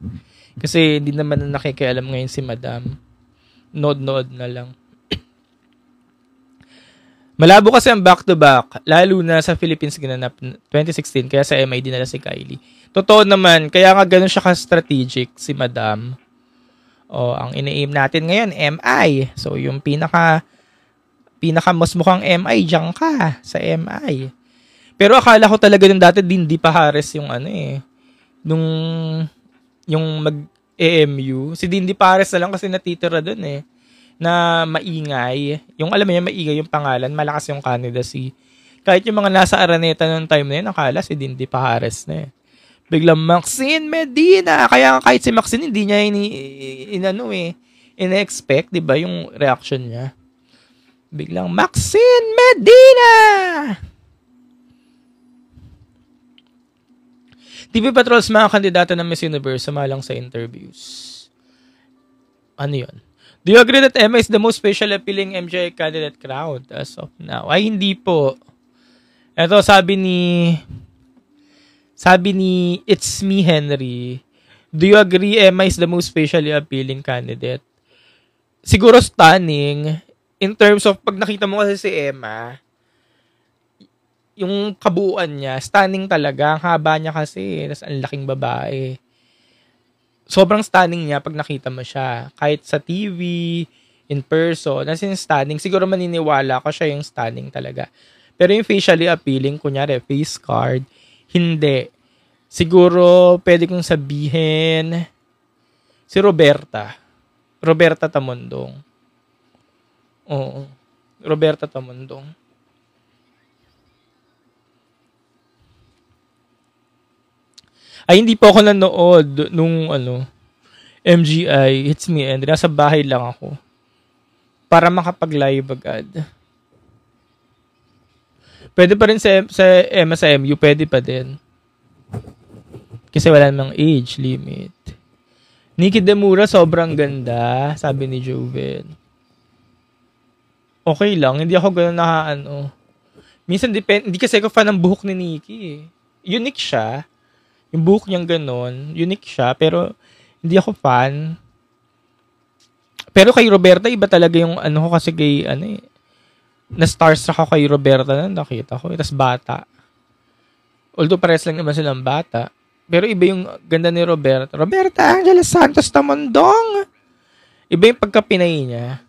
Kasi hindi naman na nakikialam ngayon si Madam. Nod-nod na lang. Malabo kasi ang back-to-back, lalo na sa Philippines ginanap 2016, kaya sa MI dinala si Kylie. Totoo naman, kaya nga ganun siya ka-strategic si Madam. Ang ina-aim natin ngayon, MI. So, yung pinaka mas mukhang MI, diyan ka sa MI. Pero akala ko talaga nung dati Dindy Pajares yung yung mag-EMU. Si Dindy Pajares na lang kasi natitira dun na maingay. Yung alam mo maingay yung pangalan, malakas yung candidacy. Kahit yung mga nasa Araneta noong time na yun, akala si Dindy Pajares na Biglang Maxine Medina. Kaya kahit si Maxine, hindi niya ina-expect, di ba, yung reaction niya. Biglang Maxine Medina! TV Patrols, mga kandidato ng Miss Universe, sumalang sa interviews. Ano yun? Do you agree that Emma is the most facial appealing MJ candidate crowd as of now? Ay, hindi po. Ito, sabi ni It's Me Henry. Do you agree Emma is the most facially appealing candidate? Siguro stunning. In terms of, pag nakita mo kasi si Emma, yung kabuuan niya, stunning talaga. Ang haba niya kasi. Tapos ang laking babae. Sobrang stunning niya pag nakita mo siya. Kahit sa TV, in person, as in stunning. Siguro maniniwala ko siya yung stunning talaga. Pero yung facially appealing, kunyari, face card, hindi. Siguro, pwede kong sabihin, si Roberta. Roberta Tamondong. Oo. Roberta Tamondong. Ay, hindi po ako nanood nung MGI. It's Me and nasa bahay lang ako. Para makapag-live agad. Pwede pa rin sa Emma sa MU. Pwede pa din. Kasi wala namang age limit. Nikki Demura, sobrang ganda. Sabi ni Joven. Okay lang. Hindi ako ganun Minsan, hindi kasi ako fan ng buhok ni Nikki. Unique siya. Yung buhok niyang ganon, unique siya, pero hindi ako fan. Pero kay Roberta, iba talaga yung ko kasi kay, na-starstruck ako kay Roberta na nakita ko. Tapos bata. Although pares lang naman silang bata. Pero iba yung ganda ni Roberta. Roberta Angela Santos Tamondong! Iba yung pagka-Pinay niya.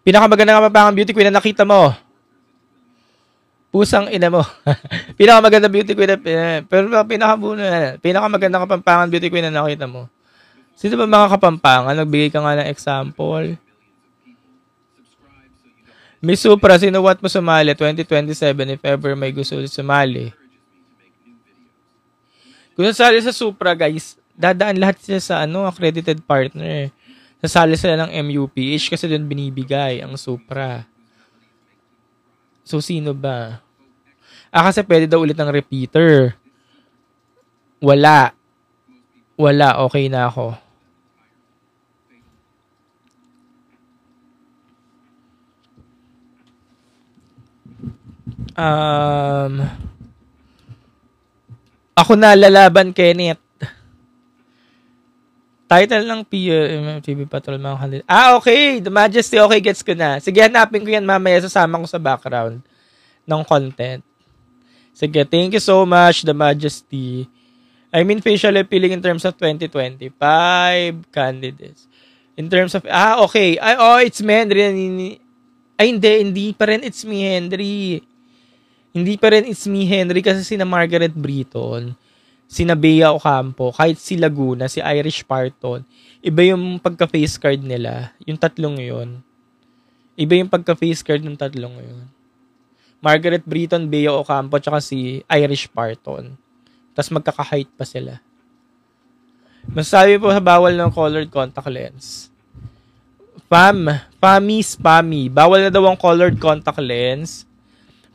Pinakamagandang kapapangang beauty queen na nakita mo. Pusang ina mo. Pinakamaganda beauty queen pero pinakamaganda kapampangan beauty queen na nakita mo. Sino ba mga kapampangan? Nagbigay ka nga ng example. Miss Supra, sino what mo sumali? 2027 if ever may gusto sumali. Kung sasali sa Supra, guys, dadaan lahat sila sa accredited partner. Sasali sila ng MUPH kasi doon binibigay ang Supra. So, sino ba? Kasi pwede daw ulit ng repeater. Wala. Okay na ako. Ako na lalaban, Kenneth. Title ng TV Patrol, mga kandidato. Okay. The Majesty. Okay, gets ko na. Sige, hanapin ko yan mamaya. Sasama ko sa background ng content. Sige, thank you so much, The Majesty. I mean, facial appealing in terms of 2025 candidates. In terms of, okay. It's me, Henry. Hindi pa rin it's me, Henry. Hindi pa rin it's me, Henry, kasi sina Margaret Britton, sina Bea Ocampo, kahit si Laguna, si Irish Parton, iba yung pagka-face card nila. Yung tatlong yun. Iba yung pagka-face card ng tatlong yun. Margaret Britton, Bea Ocampo, tsaka si Irish Parton. Tapos magkaka-height pa sila. Masasabi po sa bawal ng colored contact lens. Spammy. Bawal na daw ang colored contact lens.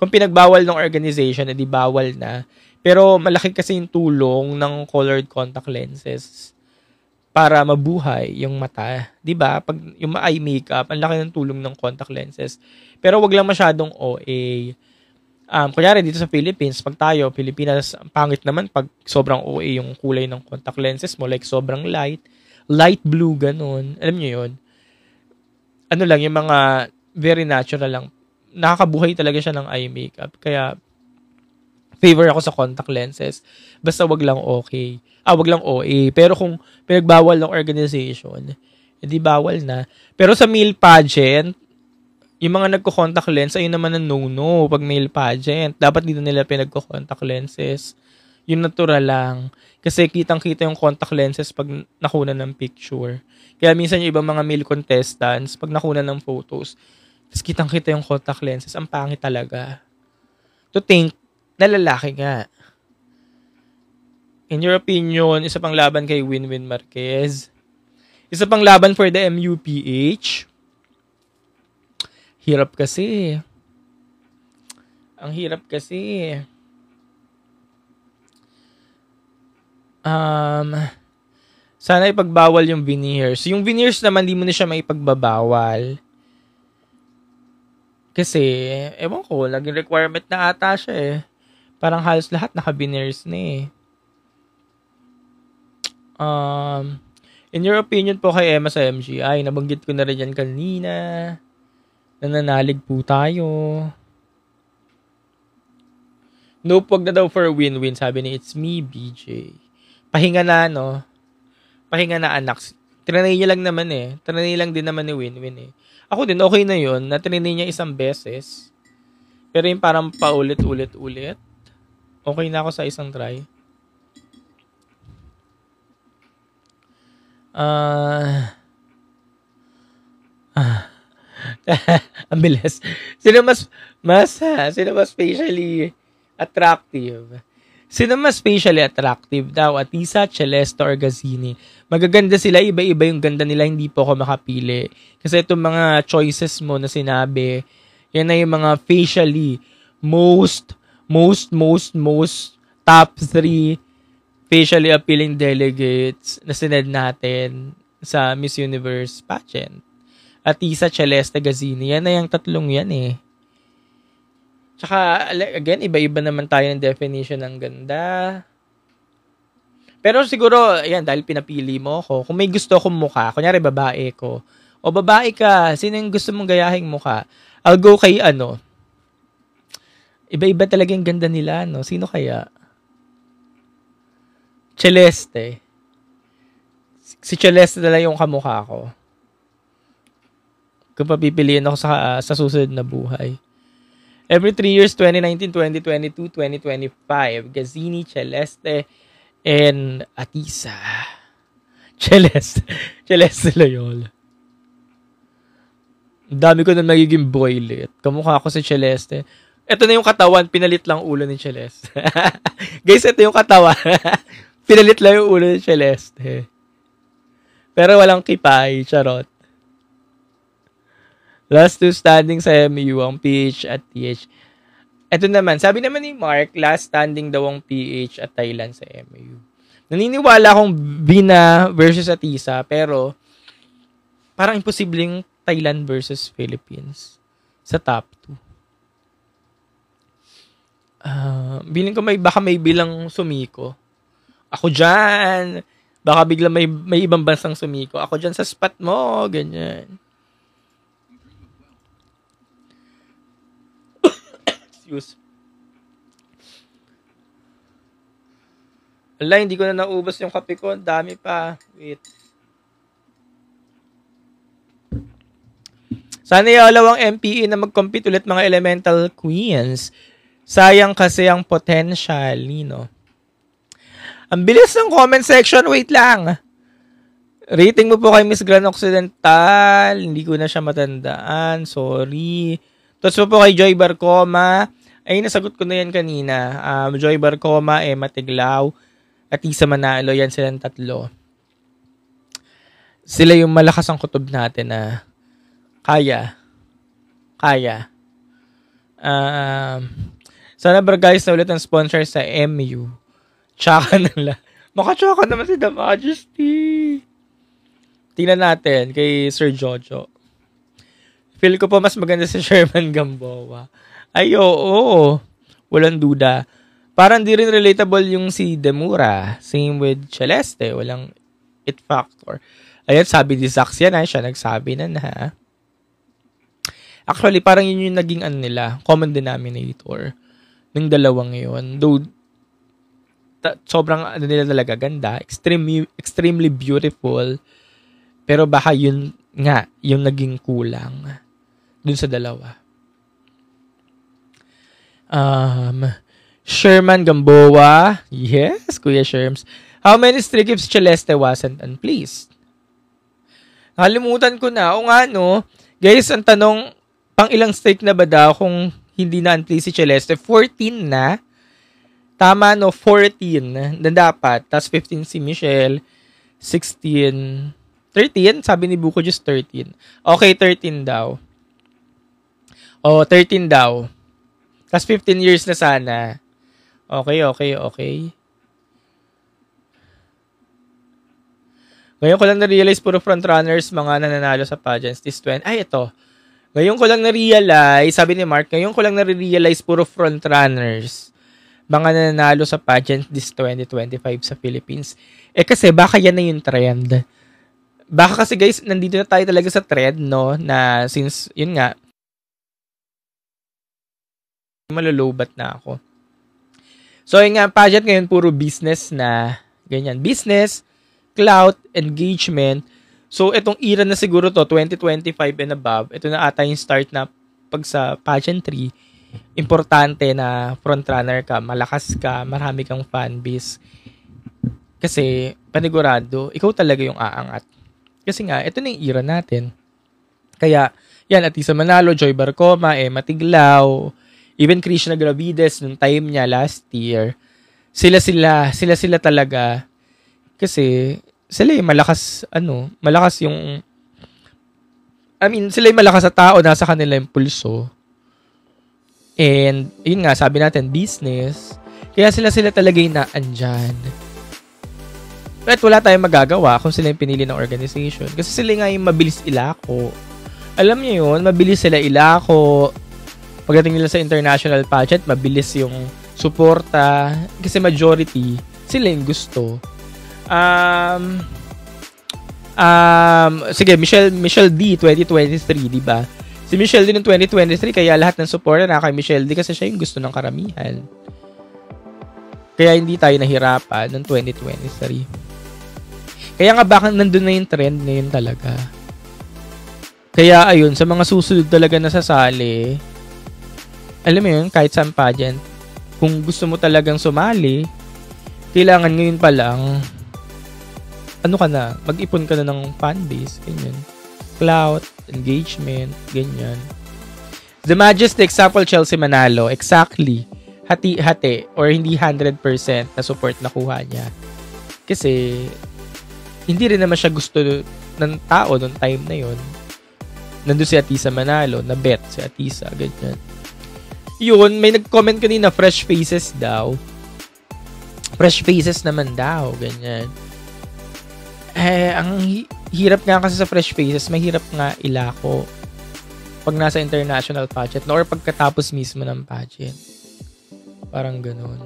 Kung pinagbawal ng organization, edi bawal na. Pero malaki kasi yung tulong ng colored contact lenses para mabuhay yung mata. 'Di ba? Pag yung eye makeup, ang laki ng tulong ng contact lenses. Pero wag lang masyadong OA. Kunyari dito sa Philippines, pag tayo, Pilipinas, pangit naman pag sobrang OA yung kulay ng contact lenses mo, like sobrang light blue, ganun. Alam nyo yun? Ano lang, yung mga very natural lang. Nakakabuhay talaga siya ng eye makeup. Kaya, favor ako sa contact lenses. Basta wag lang okay. Wag lang OA. Pero kung pinagbawal ng organization, edi bawal na. Pero sa male pageant, yung mga nagko-contact lens, ayun naman ang no-no pag male pageant. Dapat dito nila pinagko-contact lenses. Yung natural lang. Kasi kitang-kita yung contact lenses pag nakuna ng picture. Kaya minsan yung ibang mga male contestants, pag nakuna ng photos, tapos kitang-kita yung contact lenses, ang pangit talaga. To think na lalaki nga. In your opinion, isa pang laban kay Winwin Marquez. Isa pang laban for the MUPH. Hirap kasi. Ang hirap kasi. Sana ipagbawal yung veneers. Yung veneers naman, di mo na siya maipagbabawal. Kasi, ewan ko, naging requirement na ata siya eh. Parang halos lahat naka-veneers na eh. In your opinion po kay Emma sa MGI, nabanggit ko na rin yan kanina. Nananalig po tayo. Nope, wag na daw for win-win. Sabi ni It's Me, BJ. Pahinga na, no? Pahinga na, anak. Trinay niya lang naman eh. Trinay lang din naman ni Win-Win eh. Ako din, okay na yun. Na-trinay niya isang beses. Pero yung parang paulit-ulit-ulit. Okay na ako sa isang try. Ang bilis. Sino mas facially attractive? Sino mas facially attractive daw? Atisa, Celeste, or Gazzini? Magaganda sila, iba-iba yung ganda nila, hindi po ako makapili. Kasi itong mga choices mo na sinabi, yan na yung mga facially most top 3 facially appealing delegates na sined natin sa Miss Universe pageant. Atisa, Celeste, Gazzini, yan na yung tatlong yan eh. Tsaka, again, iba-iba naman tayo ng definition ng ganda. Pero siguro, ayan, dahil pinapili mo ako, kung may gusto akong mukha, kunyari babae ko, o babae ka, sino yung gusto mong gayahing mukha? I'll go kay iba-iba talaga yung ganda nila, no? Sino kaya? Celeste. Si Celeste na lang yung kamukha ko. Kung papipiliin ako sa susunod na buhay. Every 3 years, 2019, 2022, 2025, Gazzini, Celeste, and Atisa. Celeste Loyola. Ang dami ko na magiging boylet. Kamukha ko si Celeste. Ito na yung katawan, pinalit lang ulo ni Celeste. Guys, ito yung katawan. Pinalit lang yung ulo ni Celeste. Pero walang kipay, charot. Last two standing sa MU, ang PH at TH. Ito naman, sabi naman ni Mark, last standing daw ang PH at Thailand sa MU. Naniniwala akong Bina versus Atisa, pero parang imposibleng Thailand versus Philippines sa top 2. Biling ko baka may bilang sumiko. Ako dyan. Baka bigla may ibang bansang sumiko. Ako dyan sa spot mo. Ganyan. Excuse. Wala, hindi ko na naubos yung kape ko. Dami pa. Wait. Sana yung MPE na mag-compete ulit mga Elemental Queens. Sayang kasi ang potential, no? Ang bilis ng comment section. Wait lang. Rating mo po kay Miss Grand Occidental. Hindi ko na siya matandaan. Sorry. Tapos mo po kay Joy Barcoma. Ay, nasagot ko na yan kanina. Joy Barcoma, Emma Tiglao, at Isa Manalo. Yan silang tatlo. Sila yung malakas ang kutob natin na kaya. Sana ba guys na ulit ang sponsor sa MU. Tsaka nila. Makatsaka naman si The Majesty. Tingnan natin kay Sir Jojo. Feel ko po mas maganda si Sherman Gamboa. Ay, oo. Walang duda. Parang di rin relatable yung si Demura. Same with Celeste. Walang it factor. Ayan, sabi ni Zax yan. Siya nagsabi na. Actually, parang yun yung naging nila. Common denominator. Ng dalawang yun. Though, sobrang nila talaga ganda. Extremely beautiful. Pero baka yun nga, yung naging kulang dun sa dalawa. Sherman Gamboa. Yes, Kuya Sherms. How many streak if Celeste wasn't unpleased? Nakalimutan ko na. O nga, no? Guys, ang tanong, pang ilang streak na ba daw kung hindi na unpleased si Celeste? 14 na. Tama, no? 14 na dapat. Tapos 15 si Michelle. 16. 13? Sabi ni Buko, just 13. Okay, 13 daw. 13 daw. Tapos 15 years na sana. Okay. Ngayon ko lang na-realize puro frontrunners mga nananalo sa pageants this 20. Ay, ito. Ngayon ko lang na-realize, sabi ni Mark, ngayon ko lang na-realize puro frontrunners mga nananalo sa pageant this 2025 sa Philippines. Kasi baka yan na yung trend. Baka kasi guys, nandito na tayo talaga sa trend, no? Na since, yun nga, malulubat na ako. So, yun nga, pageant ngayon, puro business na, ganyan. Business, clout, engagement. So, itong era na siguro to, 2025 and above, ito na ata yung start na pag sa pageantry, importante na frontrunner ka, malakas ka, marami kang fanbase. Kasi, panigurado, ikaw talaga yung aangat. Kasi nga, ito na yung era natin. Kaya, yan, Atisa Manalo, Joy Barcoma, Emma Tiglao, even Krishna Gravides, nung time niya last year, sila talaga. Kasi, sila yung malakas, malakas yung, sila yung malakas sa tao, nasa kanila yung pulso. And, yun nga, sabi natin, business. Kaya sila talaga yung naandyan. At wala tayong magagawa kung sila yung pinili ng organization. Kasi sila nga yung mabilis ilako. Alam niyo yun, mabilis sila ilako. Pagdating nila sa international pageant, mabilis yung suporta. Kasi majority, sila yung gusto. Sige, Michelle D, 2023, di ba? Si Michelle D ng 2023, kaya lahat ng suporta na kay Michelle D kasi siya yung gusto ng karamihan. Kaya hindi tayo nahirapan noong 2023. Kaya nga baka nandun na yung trend ngayon talaga. Kaya ayun, sa mga susunod talaga na sasali, alam mo yun, kahit sa pageant, kung gusto mo talagang sumali, kailangan ngayon pa lang, mag-ipon ka na ng fanbase, ganyan. Clout, engagement, ganyan. The Majesty, example, Chelsea Manalo, exactly, hati-hati, or hindi 100% na support nakuha niya. Kasi, hindi rin naman siya gusto ng tao noong time na yon. Nandun si Atisa Manalo, na bet si Atisa, ganyan. Yun, may nag-comment kanina, fresh faces daw. Fresh faces naman daw, ganyan. Ang hirap nga kasi sa fresh faces, mahirap nga ilako pag nasa international pageant or pagkatapos mismo ng pageant. Parang ganun.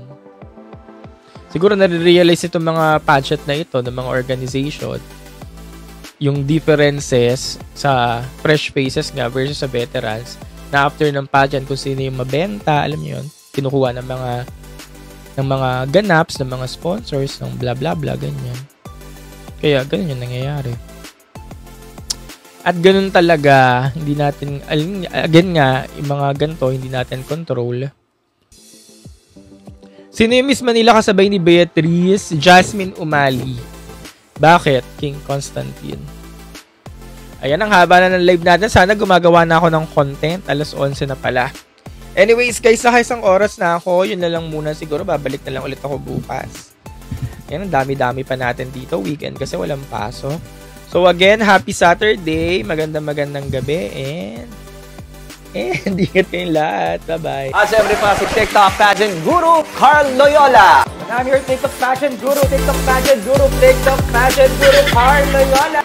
Siguro nare-realize itong mga pageant na ito ng mga organization yung differences sa fresh faces nga versus sa veterans na after ng pageant kung sino yung mabenta, alam niyo yun, kinukuha ng mga ganaps, ng mga sponsors, ng bla bla bla, ganyan. Kaya ganun yung nangyayari. At ganun talaga, hindi natin, again nga, yung mga ganito, hindi natin control. Sino yung Miss Manila kasabay ni Beatrice? Jasmine Umali. Bakit? King Constantine. Ayan, ang haba na ng live natin. Sana gumagawa na ako ng content. Alas 11 na pala. Anyways, guys, sa isang oras na ako. Yun na lang muna siguro. Babalik na lang ulit ako bukas. Ayan, ang dami-dami pa natin dito. Weekend kasi walang pasok. So again, happy Saturday. Magandang gabi. And ingat kayong lahat. Bye-bye. Siyempre pa si TikTok pageant guru, Carl Loyola. And I'm your TikTok pageant guru, TikTok pageant guru, TikTok pageant guru, Carl Loyola.